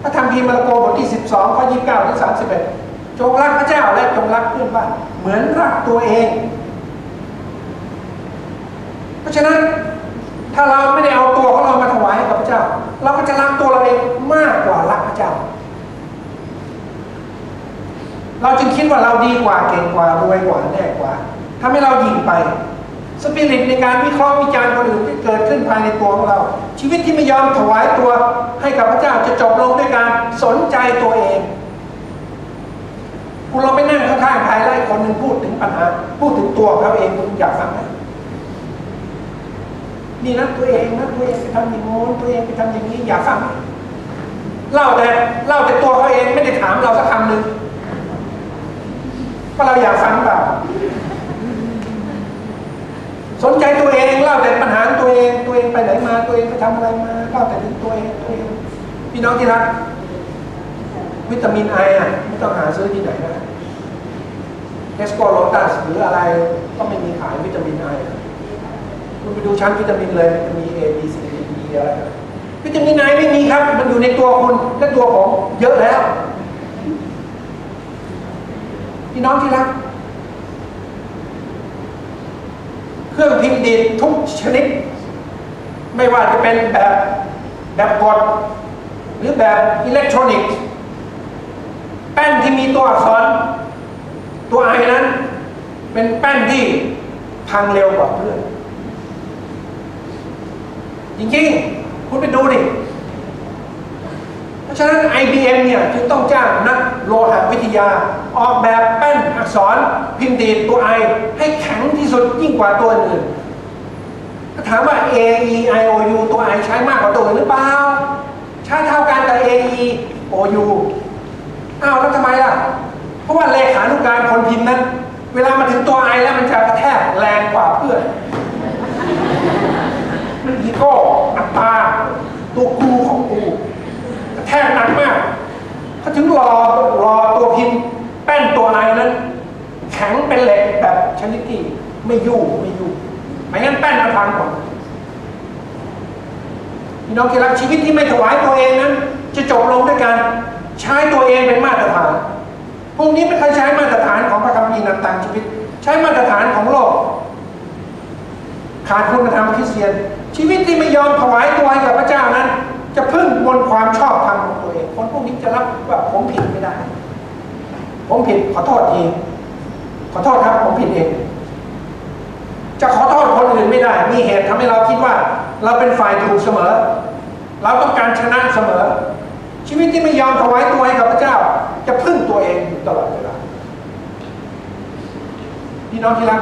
พระธรรมพีมาระโกบทที่ 12 ข้อ 29 ถึง 31จงรักพระเจ้าและจงรักเพื่อนบ้านเหมือนรักตัวเองเพราะฉะนั้นถ้าเราไม่ได้เอาตัวของเรามาถวายให้กับพระเจ้าเราก็จะรักตัวเราเองมากกว่ารักพระเจ้าเราจึงคิดว่าเราดีกว่าเก่งกว่ารวยกว่าแน่กว่าทำให้เราหยิ่งไป สปิริตในการวิเคราะห์วิจารณ์คนอื่นที่เกิดขึ้นภายในตัวของเราชีวิตที่ไม่ยอมถวายตัวให้กับพระเจ้าจะจบลงด้วยการสนใจตัวเองคุณเราไปนั่งข้างๆใครไล่คนหนึ่งพูดถึงปัญหาพูดถึงตัวเขาเองคุณอยากฟังไหมนี่นะตัวเองนะตัวเองไปทำอย่างโน้นตัวเองไปทำอย่างนี้อยากฟังไหมเล่าแต่ตัวเขาเองไม่ได้ถามเราสักคำหนึ่งว่าเราอยากฟังเปล่าสนใจตัวเองเล่าแต่ปัญหาตัวเองไปไหนมาตัวเองไปทำอะไรมาเล่าแต่ถึงตัวเองพี่น้องที่รักวิตามินไอไม่ต้องหาซื้อที่ไหนนะเอสโกโลตัสหรืออะไรก็ไม่มีขายวิตามินไอคุณไปดูชั้นวิตามินเลยมันมี A B C D E อะไรวิตามินไอไม่มีครับมันอยู่ในตัวคุณและตัวผมเยอะแล้วพี่น้องที่รักเครื่องพิมพ์ดีดทุกชนิดไม่ว่าจะเป็นแบบกดหรือแบบอิเล็กทรอนิกส์แป้นที่มีตัวอักษรตัวไอนั้นเป็นแป้นที่พังเร็วกว่าเพื่อนจริงๆคุณไปดูดิเพราะฉะนั้น IBM เนี่ยจึงต้องจ้างนักโลหะวิทยาออกแบบแป้นอักษรพิมพ์ดีดตัวไอให้แข็งที่สุดยิ่งกว่าตัวอื่นถามว่า A E I O U ตัวไอใช้มากกว่าตัวอื่นหรือเปล่าใช้เท่ากันกับ A E O U อ้าวแล้วทำไมล่ะเพราะว่าเลขานุการคนพิมพ์นั้นเวลามาถึงตัวไอแล้วมันจะกระแทกแรงกว่าเพื่อนอีโก้อัตตาตัวกูของกูกระแทกหนักมากเขาถึงรอตัวพิมพ์แป้นตัวไอนั้นแข็งเป็นเหล็กแบบชนิดที่ไม่ยุ่งไม่งั้นแป้นมันพังหมดพี่น้องที่รักชีวิตที่ไม่ถวายตัวเองนั้นจะจบลงด้วยการใช้ตัวเองเป็นมาตรฐานพวกนี้ไม่เคยใช้มาตรฐานของพระคัมภีร์นำทางชีวิตใช้มาตรฐานของโลกขาดคุณธรรมคริสเตียนชีวิตที่ไม่ยอมถวายตัวให้กับพระเจ้านั้นจะพึ่งบนความชอบธรรมของตัวเองคนพวกนี้จะรับว่าผมผิดไม่ได้ผมผิดขอโทษทีขอโทษครับผมผิดเองจะขอโทษคนอื่นไม่ได้มีเหตุทำให้เราคิดว่าเราเป็นฝ่ายถูกเสมอเราต้องการชนะเสมอชีวิตที่ไม่ยอมถวายตัวให้กับพระเจ้าจะพึ่งตัวเองอยู่ตลอดเวลาพี่น้องที่รัก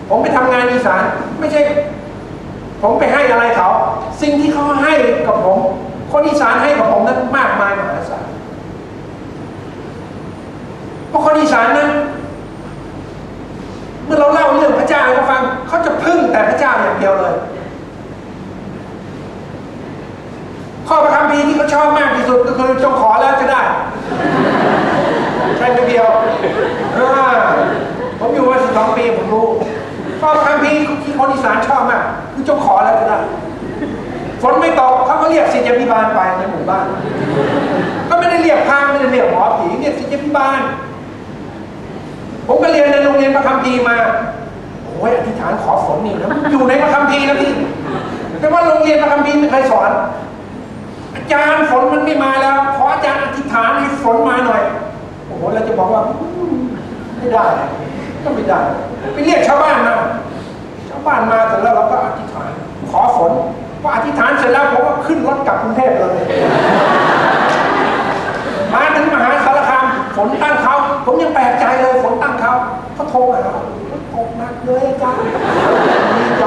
ผมไปทำงานอีสานไม่ใช่ผมไปให้อะไรเขาสิ่งที่เขาให้กับผมคนอีสานให้กับผมนั้นมากมายมหาศาลเพราะคนอีสานนั้นเมื่อเราเล่าเรื่องพระเจ้าให้เขาฟังเขาจะพึ่งแต่พระเจ้าอย่างเดียวเลยข้อพระคัมภีร์ที่เขาชอบมากที่สุดก็คือจงขอแล้วจะได้ใช่ไหมเดียวผมอยู่มา12 ปีผมรู้ข้อพระคัมภีร์ที่คนอีสานชอบมากคือจงขอแล้วจะได้ฝนไม่ตกเขาก็เรียกศิษยาภิบาลไปในหมู่บ้านก็ไม่ได้เรียกพระไม่ได้เรียกหมอผีเรียกศิษยาภิบาลผมก็เรียนในโรงเรียนพระคัมภีร์มาโอ้ยอธิษฐานขอฝนนี่นะอยู่ในพระคัมภีร์นะพี่แต่ว่าโรงเรียนพระคัมภีร์ไม่เคยสอนอาจารย์ฝนมันไม่มาแล้วขออาจารย์อธิษฐานให้ฝนมาหน่อยโอ้โหเราจะบอกว่าไม่ได้ก็ไม่ได้ไปเรียกชาวบ้านมาชาวบ้านมาเสร็จแล้วเราก็อธิษฐานขอฝนพออธิษฐานเสร็จแล้วผมก็ขึ้นรถกลับกรุงเทพเลยมาถึงมหาสารคามฝนตั้งเขาผมยังแปลกใจเลยฝนตั้งเขาโทรหาตกหนักเลยอาจารย์ดีใจ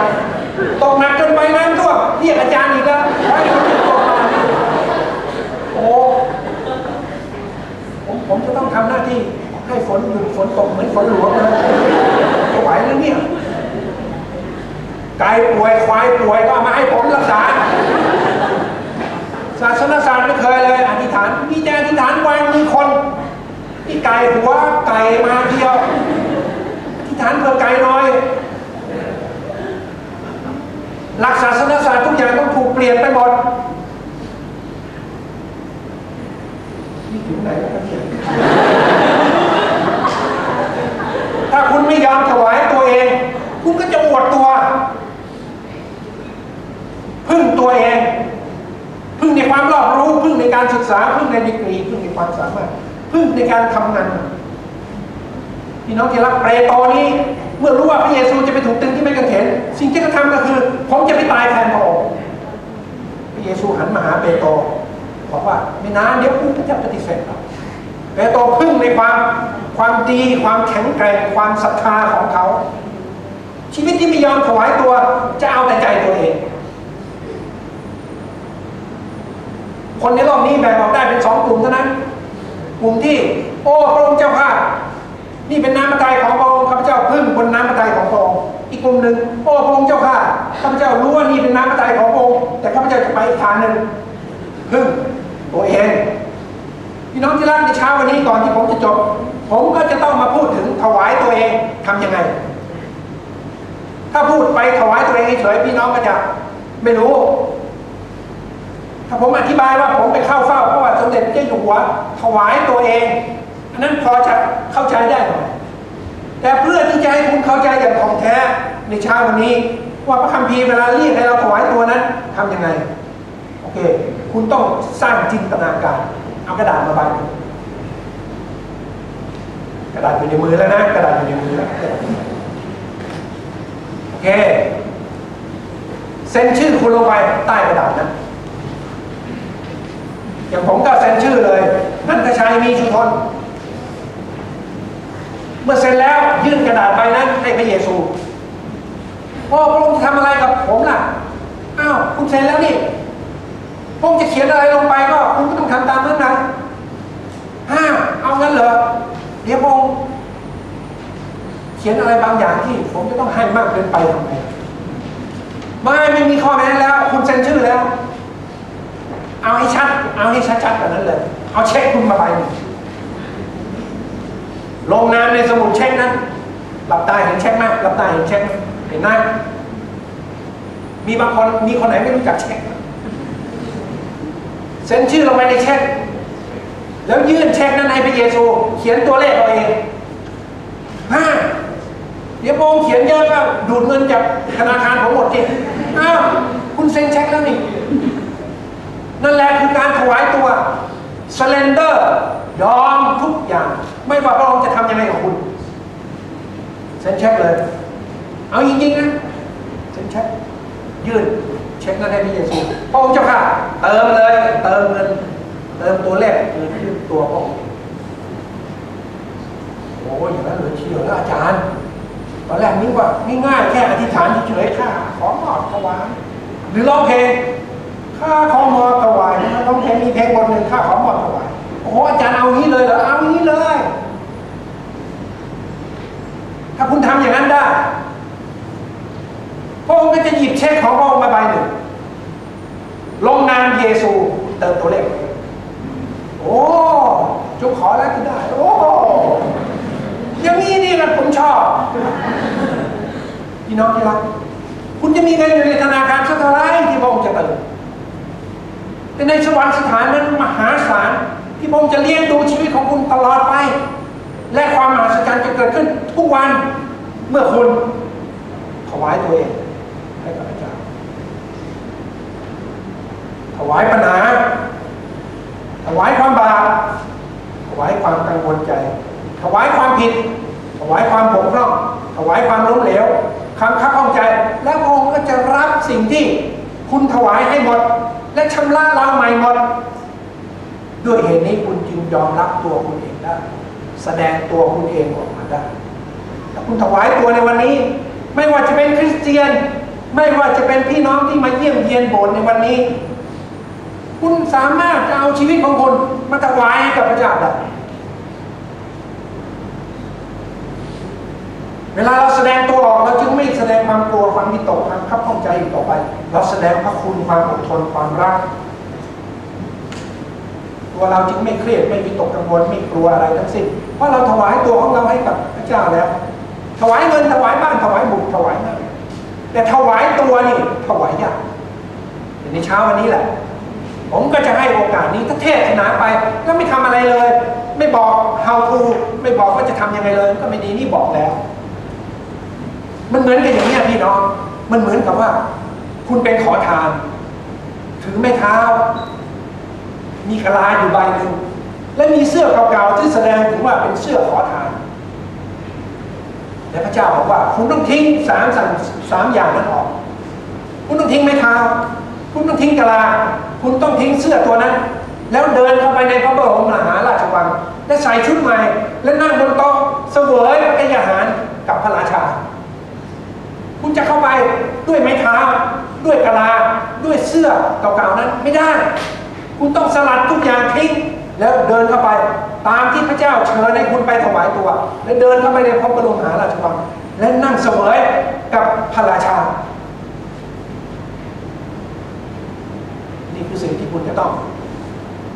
ตกหนักจนไปน้ำท่วมเรียกอาจารย์อีกแล้วโอ้ผมจะต้องทำหน้าที่ให้ฝนหยุดฝนตกเหมือนฝนหลวงเลยจะไหวแล้วเนี่ยไก่ป่วยควายป่วยก็มาให้ผมรักษาศาสนศาสตร์ไม่เคยเลยอธิษฐานมีแต่อธิษฐานวางมือคนที่ไก่หัวไก่มาเดียวอธิษฐานเพื่อไก่น้อยหลักศาสนศาสตร์ทุกอย่างต้องถูกเปลี่ยนไปหมดนี่ถึงไหนแล้วเนี่ยถ้าคุณไม่ยอมถวายตัวเองคุณก็จะอวดตัวพึ่งตัวเองพึ่งในความรอบรู้พึ่งในการศึกษาพึ่งในดีกรีพึ่งในความสามารถพึ่งในการทำงาน พี่น้องที่รักเปโตรนี้เมื่อรู้ว่าพระเยซูจะไปถูกตึงที่ไม้กางเขนสิ่งที่เขาทำก็คือผมจะไปตายแทนพระองค์พระเยซูหันมาหาเปโตรบอกว่าไม่นานเดี๋ยวคุณจะปฏิเสธเราเปโตรพึ่งในความดีความแข็งแกร่งความศรัทธาของเขาชีวิตที่ไม่ยอมถวายตัวจะเอาแต่ใจตัวเองคนในโลกนี้แบ่งออกได้เป็น2 กลุ่มเท่านั้นกลุ่มที่โอ้พระองค์เจ้าข้านี่เป็นน้ำพระทัยของพระองค์ข้าพเจ้าพึ่งบนน้ำพระทัยของพระองค์อีกกลุ่มหนึ่งโอ้พระองค์เจ้าข้าข้าพเจ้ารู้ว่านี่เป็นน้ำพระทัยของพระองค์แต่ข้าพเจ้าจะไปอีกทางหนึ่งพึ่งตัวเองพี่น้องที่รักในเช้าวันนี้ก่อนที่ผมจะจบผมก็จะต้องมาพูดถึงถวายตัวเองทำยังไงถ้าพูดไปถวายตัวเองเฉยพี่น้องก็จะไม่รู้ถ้าผมอธิบายว่าผมไปเข้าเฝ้าพระบาทสมเด็จเจ้าอยู่หัวถวายตัวเองอันนั้นพอจะเข้าใจได้หน่อยแต่เพื่อที่จะให้คุณเข้าใจอย่างถ่องแท้ในเช้าวันนี้ว่าพระคัมภีร์เวลาเรียกให้เราถวายตัวนั้นทำยังไงโอเคคุณต้องสร้างจินตนาการเอากระดาษมาใบกระดาษอยู่ในมือแล้วนะกระดาษอยู่ในมือแล้วโอเคเซ็นชื่อคุณลงไปใต้กระดาษนั้นอย่างผมก็เซ็นชื่อเลยนันทชัยมีชุมชนเมื่อเซ็นแล้วยื่นกระดาษใบนั้นให้พระเยซูพระองค์ทำอะไรกับผมล่ะอ้าวคุณเซ็นแล้วนี่พระองค์จะเขียนอะไรลงไปก็คุณก็ต้องทำตามนั้นนะเอางั้นเหรอเดี๋ยวพระองค์เขียนอะไรบางอย่างที่ผมจะต้องให้มากเกินไปทำไมไม่มีข้อแม้แล้วคุณเซ็นชื่อแล้วเอาให้ชัดๆแบบนั้นเลยเอาเช็คคุณมาใบลงนามในสมุดเช็คนั้นหลับตาเห็นเช็คไหมหลับตาเห็นเช็คเห็นไหมมีบางคนมีคนไหนไม่รู้จักเช็คเซ็นชื่อลงไปในเช็คแล้วยื่นเช็คนั้นให้พระเยซูเขียนตัวเลขเอาเองเดี๋ยวพระองค์เขียนเยอะก็ดูดเงินจากธนาคารผมหมดจริงคุณเซ็นเช็คแล้วนี่นั่นแหละคือการถวายตัว surrender ยอมทุกอย่างไม่ว่าพระองค์จะทำยังไงกับคุณเซ็นเช็คเลยเอาจริงๆนะเซ็นเช็คยื่นเช็คนั้นให้พระเยซูพระองค์เจ้าค่ะเติมเลยเติมเงินเติมตัวเลขเงินขึ้นตัวพระองค์โอ้ยอย่างนั้นเลยเชี่ยวแล้วอาจารย์ตอนแรกนึกว่าง่ายๆแค่อธิษฐานเฉยๆค่ะขอมอบถวายหรือร้องเพลงข้าขอมอบถวายนะร้องเพลงมีเพลงบทหนึ่งข้าขอมอบถวายโอ้อาจารย์เอางี้เลยเหรอเอางี้เลยถ้าคุณทำอย่างนั้นได้พระองค์ก็จะหยิบเช็คของพระองค์มาใบหนึ่งลงนามเยซูเติมตัวเลขโอ้จุกขอแล้วก็ได้โอ้อย่างนี้นี่แหละผมชอบพี่น้องที่รักคุณจะมีเงินอยู่ในธนาคารสักเท่าไรที่พระองค์จะเติมแต่ในสวรรค์สถานนั้นมหาศาลที่พระองค์จะเลี้ยงดูชีวิตของคุณตลอดไปและความมหัศจรรย์จะเกิดขึ้นทุกวันเมื่อคุณถวายตัวเองให้กับพระเจ้าถวายปัญหาถวายความบาปถวายความกังวลใจถวายความผิดถวายความบกพร่องถวายความล้มเหลวความคับข้องใจและพระองค์ก็จะรับสิ่งที่คุณถวายให้หมดและชำระเราใหม่หมดด้วยเหตุนี้คุณจึงยอมรับตัวคุณเองได้แสดงตัวคุณเองออกมาได้ถ้าคุณถวายตัวในวันนี้ไม่ว่าจะเป็นคริสเตียนไม่ว่าจะเป็นพี่น้องที่มาเยี่ยมเยียนโบสถ์ในวันนี้คุณสามารถจะเอาชีวิตของคุณมาถวายให้กับพระเจ้าได้เวลาเราแสดงตัวออกเราจึงไม่แสดงความกลัวความวิตกความคับข้องใจอีกต่อไปเราแสดงพระคุณความอดทนความรักตัวเราจึงไม่เครียดไม่วิตกกังวลไม่กลัวอะไรทั้งสิ้นเพราะเราถวายตัวของเราให้กับพระเจ้าแล้วถวายเงินถวายบ้านถวายบุตรถวายงานแต่ถวายตัวนี่ถวายยากในเช้าวันนี้แหละผมก็จะให้โอกาสนี้ถ้าเทศนาไปแล้วไม่ทำอะไรเลยไม่บอก how to ไม่บอกว่าจะทำยังไงเลยก็ไม่ดีนี่บอกแล้วมันเหมือนกันอย่างนี้พี่น้องมันเหมือนกับว่าคุณเป็นขอทานถือไม้เท้ามีกะลาอยู่ใบหนึ่งและมีเสื้อเก่าๆที่แสดงถึงว่าเป็นเสื้อขอทาน และพระเจ้าบอกว่าคุณต้องทิ้งสามอย่างนั้นออกคุณต้องทิ้งไม้เท้าคุณต้องทิ้งกะลาคุณต้องทิ้งเสื้อตัวนั้นแล้วเดินเข้าไปในพระบรมมหาราชวังและใส่ชุดใหม่และนั่งบนโต๊ะเสวยพระกยาหารกับพระราชาคุณจะเข้าไปด้วยไม้เท้าด้วยกะลาด้วยเสื้อเก่าๆนั้นไม่ได้คุณต้องสลัดทุกอย่างทิ้งแล้วเดินเข้าไปตามที่พระเจ้าเชิญให้คุณไปถวายตัวและเดินเข้าไปในพระบรมมหาราชวังและนั่งเสวยกับพระราชานี่คือสิ่งที่คุณจะต้อง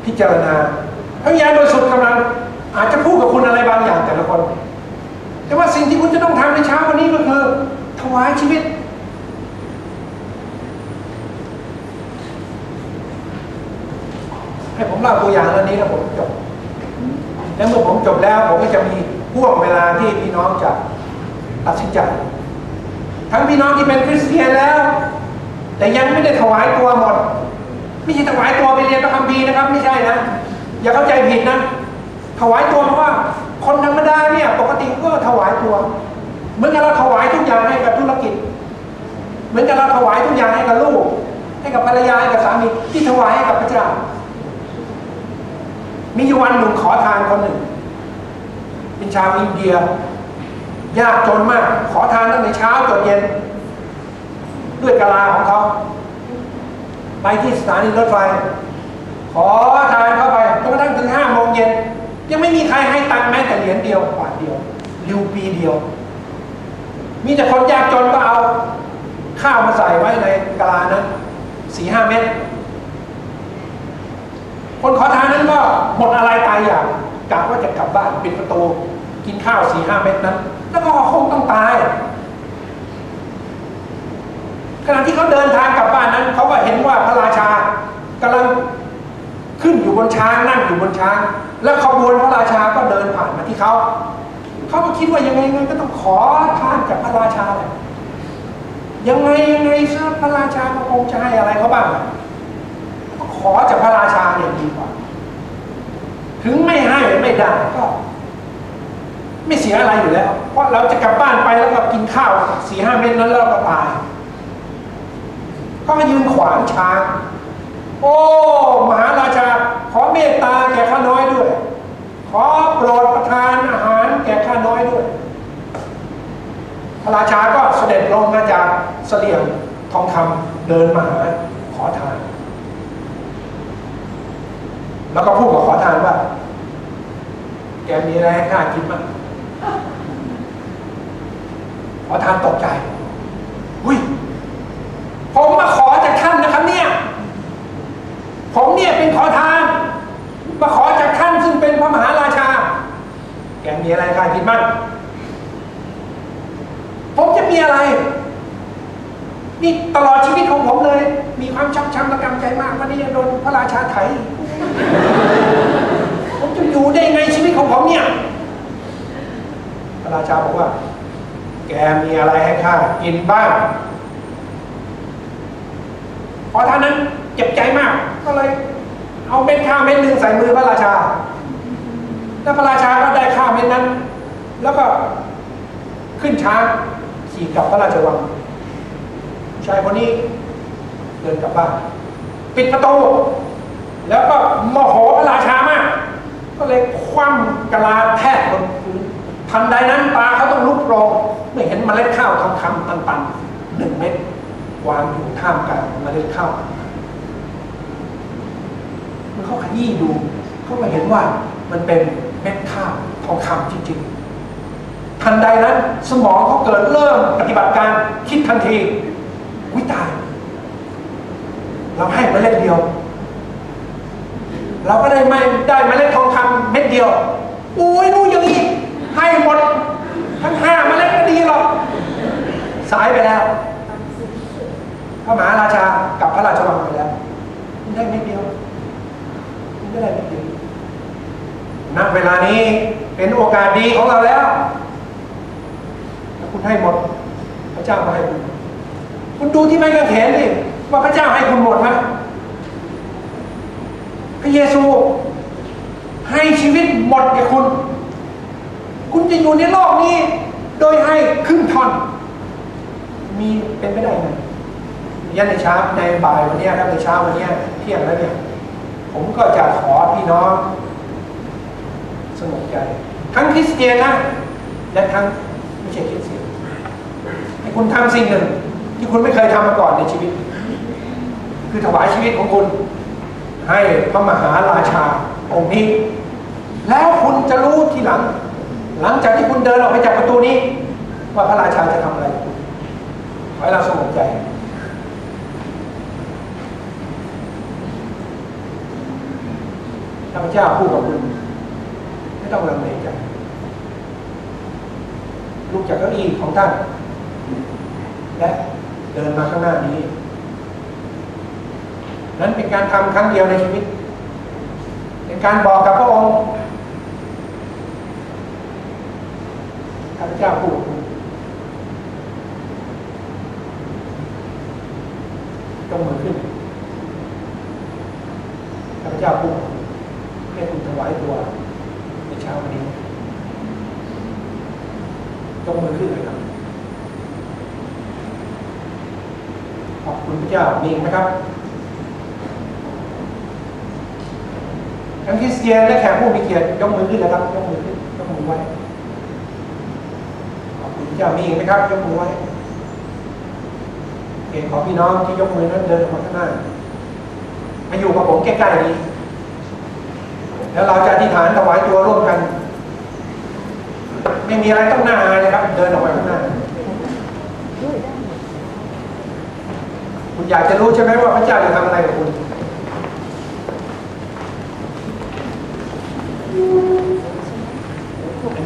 พิจารณาพระวิญญาณบริสุทธิ์กำลังอาจจะพูดกับคุณอะไรบางอย่างแต่ละคนแต่ว่าสิ่งที่คุณจะต้องทำในเช้าวันนี้ก็คือถวายชีวิตให้ผมเล่าตัวอย่างเรื่องนี้แล้วผมจบแล้วเมื่อผมจบแล้วผมก็จะมีห่วงเวลาที่พี่น้องจะตัดสินใจทั้งพี่น้องที่เป็นคริสเตียนแล้วแต่ยังไม่ได้ถวายตัวหมดไม่ใช่ถวายตัวไปเรียนพระคัมภีร์นะครับไม่ใช่นะอย่าเข้าใจผิดนะถวายตัวเพราะว่าคนธรรมดาเนี่ยปกติก็ถวายตัวเหมือนกับเราถวายทุกอย่างให้กับธุรกิจเหมือนกับเราถวายทุกอย่างให้กับลูกให้กับภรรยาให้กับสามีที่ถวายให้กับพระเจ้ามีอยู่วันหนึ่งขอทานคนหนึ่งเป็นชาวอินเดียยากจนมากขอทานตั้งแต่เช้าจนเย็นด้วยกะลาของเขาไปที่สถานีรถไฟขอทานเข้าไปจนกระทั่งถึง5 โมงเย็นยังไม่มีใครให้ตังค์แม้แต่เหรียญเดียวบาทเดียวริวปีเดียวมีแต่คนยากจนก็เอาข้าวมาใส่ไว้ในกะลานั้น4-5 เม็ดคนขอทานนั้นก็หมดอะไรตายอยากกะว่าจะกลับบ้านปิดประตูกินข้าว 4-5 เม็ดนั้นแล้วก็คงต้องตายขณะที่เขาเดินทางกลับบ้านนั้นเขาก็เห็นว่าพระราชากำลังขึ้นอยู่บนช้างนั่งอยู่บนช้างแล้วขบวนพระราชาก็เดินผ่านมาที่เขาก็คิดว่ายังไงก็ต้องขอทานจากพระราชาแหละยังไงซะพระราชาก็คงจะให้อะไรเขาบ้างก็ขอจากพระราชาเนี่ยดีกว่าถึงไม่ให้ไม่ได้ก็ไม่เสียอะไรอยู่แล้วเพราะเราจะกลับบ้านไปแล้วก็กินข้าว 4-5 เม็ดนั้นแล้วก็ตายก็มายืนขวางช้างโอ้มหาราชาขอเมตตาแก่ข้าน้อยด้วยขอโปรดประทานอาหารแก่ข้าน้อยด้วยพระราชาก็เสด็จลงมาจากเสลี่ยงทองคำเดินมาหาขอทานแล้วก็พูดกับขอทานว่าแกมีอะไรให้ข้ากินบ้างขอทานตกใจอุ้ยผมมาขอจากท่านนะครับเนี่ยผมเนี่ยเป็นขอทานมาขอจากท่านซึ่งเป็นพระมหาราชาแกมีอะไรให้ข้ากินบ้างผมจะมีอะไรนี่ตลอดชีวิตของผมเลยมีความช้ำระกำใจมากวันนี้โดนพระราชาไถผมจะอยู่ได้ไงชีวิตของผมเนี่ยพระราชาบอกว่าแกมีอะไรให้ข้ากินบ้างพอท่านนั้นเจ็บใจมากก็เลยเอาเม็ดข้าวเม็ดนึงใส่มือพระราชาแล้วพระราชาก็ได้ข้าวเม็ดนั้นแล้วก็ขึ้นช้างขี่กลับพระราชวังชายคนนี้เดินกลับบ้านปิดประตูแล้วก็โมโหพระราชามากก็เลยคว่ำกะลาแทกบนพื้นทันใดนั้นตาเขาต้องลุกโปร่งเมื่อเห็นเมล็ดข้าวทองคำตันๆ1 เม็ดวางอยู่ท่ามกลางเมล็ดข้าวเมื่อเขาขยี้ดูเขาก็เห็นว่ามันเป็นเม็ดข้าวทองคำจริงๆทันใดนั้นสมองเขาเกิดเริ่มปฏิบัติการคิดทันทีวิตายเราให้เมล็ดเดียวเราก็ได้เมล็ดทองคำเม็ดเดียวอุ้ยดูอย่างนี้ให้หมดทั้ง5 เมล็ดก็ดีหรอกสายไปแล้วพระมหาราชากับพระราชวังไปแล้วได้เม็ดเดียวไม่ได้เม็ดเดียวณเวลานี้เป็นโอกาสดีของเราแล้วถ้าคุณให้หมดพระเจ้าก็ให้คุณดูที่ไม้กางเขนดิว่าพระเจ้าให้คุณหมดไหมพระเยซูให้ชีวิตหมดแก่คุณจะอยู่ในโลกนี้ โดยให้ครึ่งท่อนมีเป็นไม่ได้ไงยันในเช้าในบ่ายวันนี้ครับในเช้าวันนี้เที่ยงแล้วเนี่ยผมก็จะขอพี่น้องสงบใจทั้งคริสเตียนนะและทั้งไม่ใช่คริสเตียนให้คุณทำสิ่งหนึ่งที่คุณไม่เคยทำมาก่อนในชีวิตคือถวายชีวิตของคุณให้พระมหาราชาองค์นี้แล้วคุณจะรู้ทีหลังจากที่คุณเดินออกไปจากประตูนี้ว่าพระราชาจะทำอะไรขอให้เราสงบใจข้าพเจ้าพูดกับคุณไม่ต้องลังเลใจลุกจากเก้าอี้ของท่านและเดินมาข้างหน้านี้นั้นเป็นการทำครั้งเดียวในชีวิตเป็นการบอกกับพระองค์ข้าพเจ้าพูดยกมือขึ้นข้าพเจ้าพูดให้คุณถวายตัวในเช้าวันนี้ยกมือขึ้นเลยครับขอบคุณพระเจ้ามีอีกไหมครับทั้งคริสเตียนและแขกผู้มีเกียรติยกมือขึ้นเลยครับยกมือขึ้นยกมือไว้ขอบคุณพระเจ้ามีอีกไหมครับยกมือไว้เอกขอพี่น้องที่ยกมือนั้นเดินมาข้างหน้ามาอยู่กับผมใกล้ๆนี้แล้วเราจะอธิษฐานถวายตัวร่วมกันไม่มีอะไรต้องน่าอายนะครับเดินออกไปข้างหน้าคุณอยากจะรู้ใช่ไหมว่าพระเจ้าจะทำอะไรกับคุณ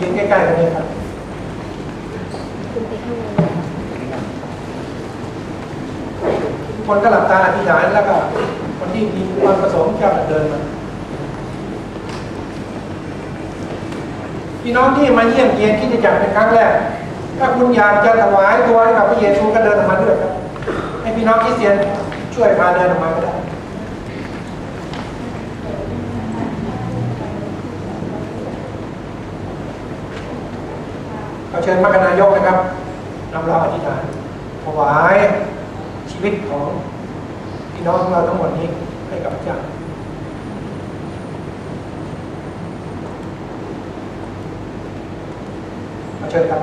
ยืนใกล้ๆกันเลยครับคนก็หลับตาอธิษฐานแล้วก็คนที่มีความประสงค์จะเดินมาพี่น้องที่มาเยี่ยมเยียนที่จะจัดเป็นครั้งแรกถ้าคุณอยากจะถวายตัวให้กับพระเยซูก็เดินออกมาด้วยครับให้พี่น้องคริสเตียนช่วยพาเดินออกมาก็ได้ขอเชิญมรคนายกนะครับนำเราอธิษฐานถวายชีวิตของพี่น้องของเราทั้งหมดนี้ให้กับพระเจ้าเชิญครับ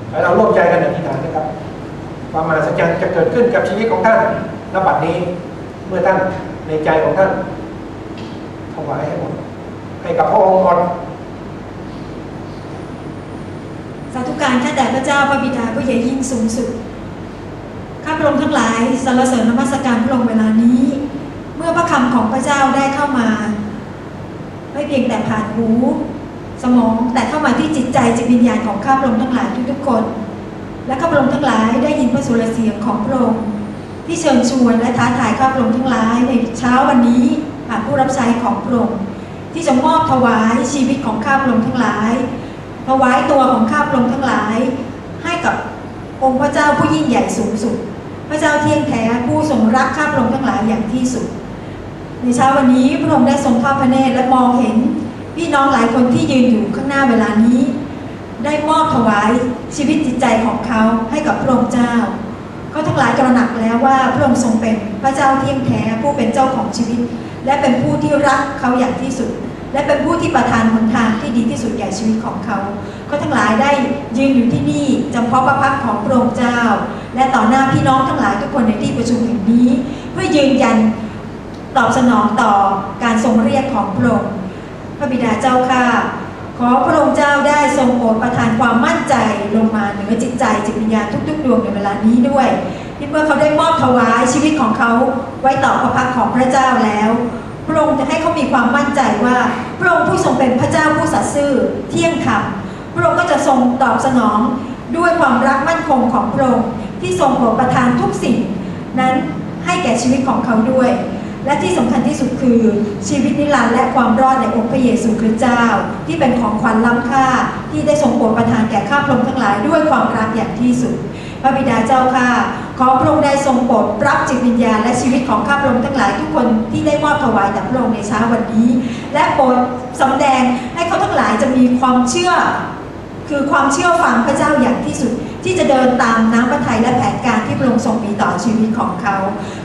ให้เราร่วมใจกันอธิษฐานนะครับความมหัศจรรย์จะเกิดขึ้นกับชีวิตของท่านณบัดนี้เมื่อท่านในใจของท่านถวายให้หมดให้กับพระองค์หมดสาธุการข้าแต่พระเจ้าพระบิดาผู้ใหญ่ยิ่งสูงสุดข้าพระองค์ทั้งหลายสรรเสริญนมัสการพระองค์เวลานี้เมื่อพระคำของพระเจ้าได้เข้ามาไม่เพียงแต่ผ่านหูสมองแต่เข้ามาที่จิตใจจิตวิญญาณของข้าพระองค์ทั้งหลายทุกๆคนและข้าพระองค์ทั้งหลายได้ยินพระสุรเสียงของพระองค์ที่เชิญชวนและท้าทายข้าพระองค์ทั้งหลายในเช้าวันนี้ผ่านผู้รับใช้ของพระองค์ที่จะมอบถวายชีวิตของข้าพระองค์ทั้งหลายถวายตัวของข้าพระองค์ทั้งหลายให้กับองค์พระเจ้าผู้ยิ่งใหญ่สูงสุดพระเจ้าเที่ยงแท้ผู้ทรงรักข้าพระองค์ทั้งหลายอย่างที่สุดในเช้าวันนี้พระองค์ได้ทรงทอดพระเนตรและมองเห็นพี่น้องหลายคนที่ยืนอยู่ข้างหน้าเวลานี้ได้มอบถวายชีวิตจิตใจของเขาให้กับพระองค์เจ้าเขาทั้งหลายตระหนักแล้วว่าพระองค์ทรงเป็นพระเจ้าเที่ยงแท้ผู้เป็นเจ้าของชีวิตและเป็นผู้ที่รักเขาอย่างที่สุดและเป็นผู้ที่ประทานหนทางที่ดีที่สุดแก่ชีวิตของเขาเขาทั้งหลายได้ยืนอยู่ที่นี่จำเพาะพระพักของพระองค์เจ้าและต่อหน้าพี่น้องทั้งหลายทุกคนในที่ประชุมแห่งนี้เพื่อยืนยันตอบสนองต่อการทรงเรียกของพระองค์พระบิดาเจ้าข้าขอพระองค์เจ้าได้ทรงโปรดประทานความมั่นใจลงมาเหนือจิตใจจิตวิญญาณทุกๆดวงในเวลานี้ด้วยที่เมื่อเขาได้มอบถวายชีวิตของเขาไว้ต่อพระพักของพระเจ้าแล้วพระองค์จะให้เขามีความมั่นใจว่าพระองค์ผู้ทรงเป็นพระเจ้าผู้สัตย์ซื่อเที่ยงธรรมพระองค์ก็จะทรงตอบสนองด้วยความรักมั่นคงของพระองค์ที่ทรงโปรดประทานทุกสิ่งนั้นให้แก่ชีวิตของเขาด้วยและที่สำคัญที่สุดคือชีวิตนิรันดร์และความรอดในองค์พระเยซูคริสต์เจ้าที่เป็นของขวัญล้ำค่าที่ได้ทรงโปรดประทานแก่ข้าพระองค์ทั้งหลายด้วยความรักอย่างที่สุดพระบิดาเจ้าข้าขอพระองค์ได้ทรงโปรดรับจิตวิญญาณและชีวิตของข้าพระองค์ทั้งหลายทุกคนที่ได้มอบถวายแด่พระองค์ในเช้าวันนี้และโปรดสำแดงให้เขาทั้งหลายจะมีความเชื่อ คือความเชื่อฟังพระเจ้าอย่างที่สุดที่จะเดินตามน้ำพระทัยและแผนการที่พระองค์ทรงมีต่อชีวิตของเขา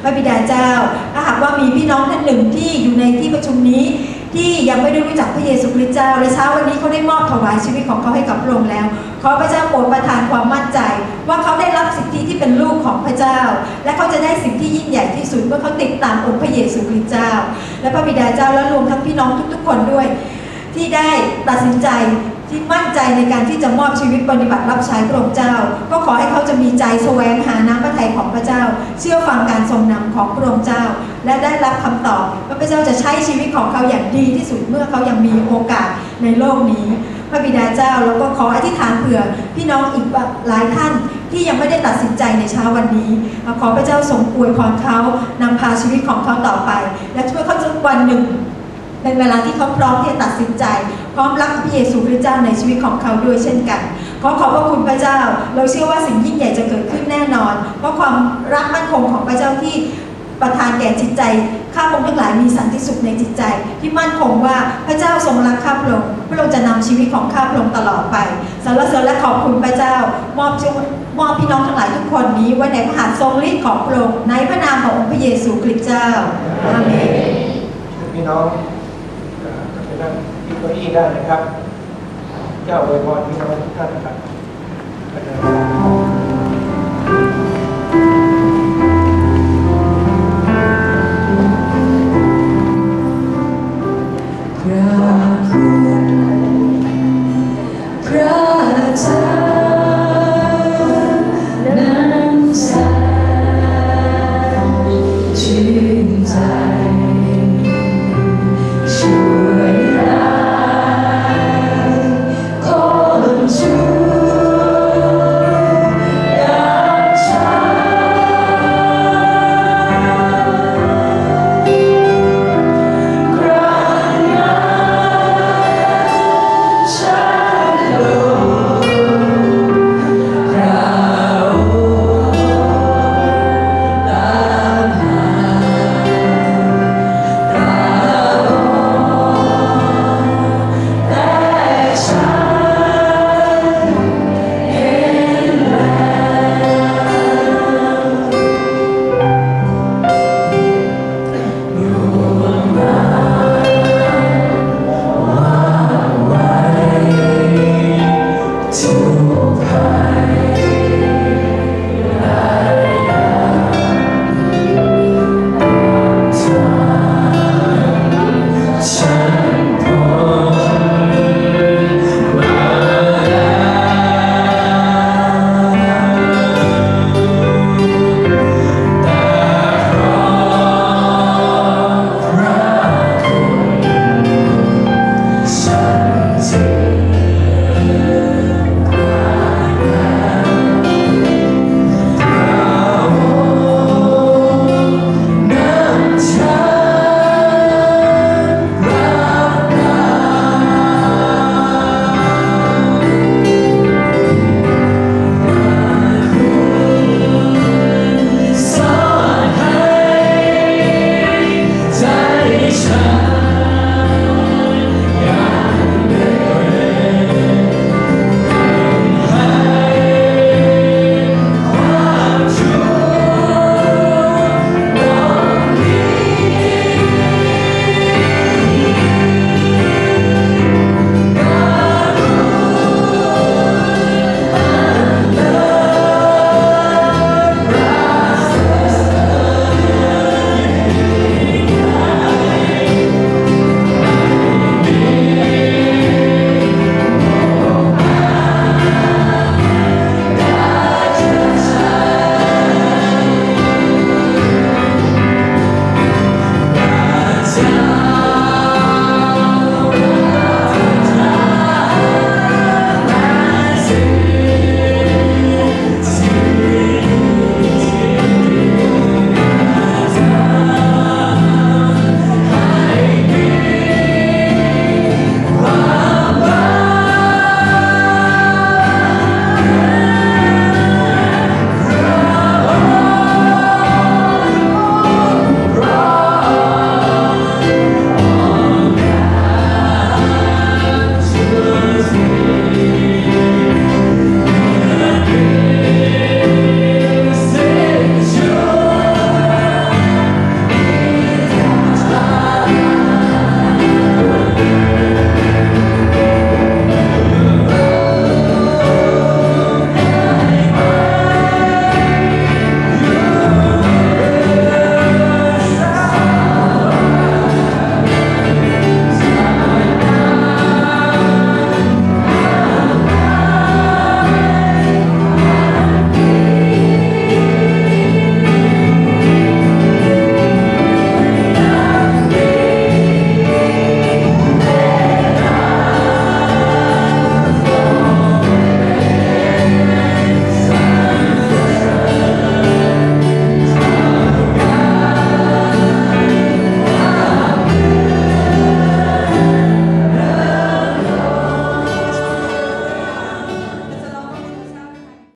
พระบิดาเจ้าถ้าหากว่ามีพี่น้องท่านหนึ่งที่อยู่ในที่ประชุมนี้ที่ยังไม่ได้รู้จักพระเยซูคริสต์เจ้าและเช้าวันนี้เขาได้มอบถวายชีวิตของเขาให้กับพระองค์แล้วขอพระเจ้าโปรดประทานความมั่นใจว่าเขาได้รับสิทธิที่เป็นลูกของพระเจ้าและเขาจะได้สิ่งที่ยิ่งใหญ่ที่สุดเมื่อเขาติดตามองค์พระเยซูคริสต์เจ้าและพระบิดาเจ้าและรวมทั้งพี่น้องทุกๆคนด้วยที่ได้ตัดสินใจที่มั่นใจในการที่จะมอบชีวิตปฏิบัติรับใช้พระองค์เจ้าก็ขอให้เขาจะมีใจแสวงหาน้ำพระทัยของพระเจ้าเชื่อฟังการทรงนำของพระองค์เจ้าและได้รับคำตอบว่าพระเจ้าจะใช้ชีวิตของเขาอย่างดีที่สุดเมื่อเขายังมีโอกาสในโลกนี้พระบิดาเจ้าแล้วก็ขออธิษฐานเผื่อพี่น้องอีกหลายท่านที่ยังไม่ได้ตัดสินใจในเช้าวันนี้ขอพระเจ้าทรงอวยพรเขานำพาชีวิตของเขาต่อไปและช่วยเขาสักวันหนึ่งเป็นเวลาที่เขาพร้อมที่จะตัดสินใจพร้อมรับพระเยซูคริสต์เจ้าในชีวิตของเขาด้วยเช่นกันขอบพระคุณพระเจ้าเราเชื่อว่าสิ่งยิ่งใหญ่จะเกิดขึ้นแน่นอนเพราะความรักมั่นคงของพระเจ้าที่ประทานแก่จิตใจข้าพระองค์ทั้งหลายมีสันติสุขในจิตใจที่มั่นคงว่าพระเจ้าทรงรักข้าพระองค์พระองค์จะนำชีวิตของข้าพระองค์ตลอดไปสรรเสริญและขอบคุณพระเจ้ามอบพี่น้องทั้งหลายทุกคนนี้ไว้ในพระหัตถ์ทรงฤทธิ์ของพระองค์ในพระนามขององค์พระเยซูคริสต์เจ้าอาเมนพี่น้องไปนั่งที่เก้าอี้ได้นะครับเจ้าอวยพรพี่น้องทุกท่านนะครับ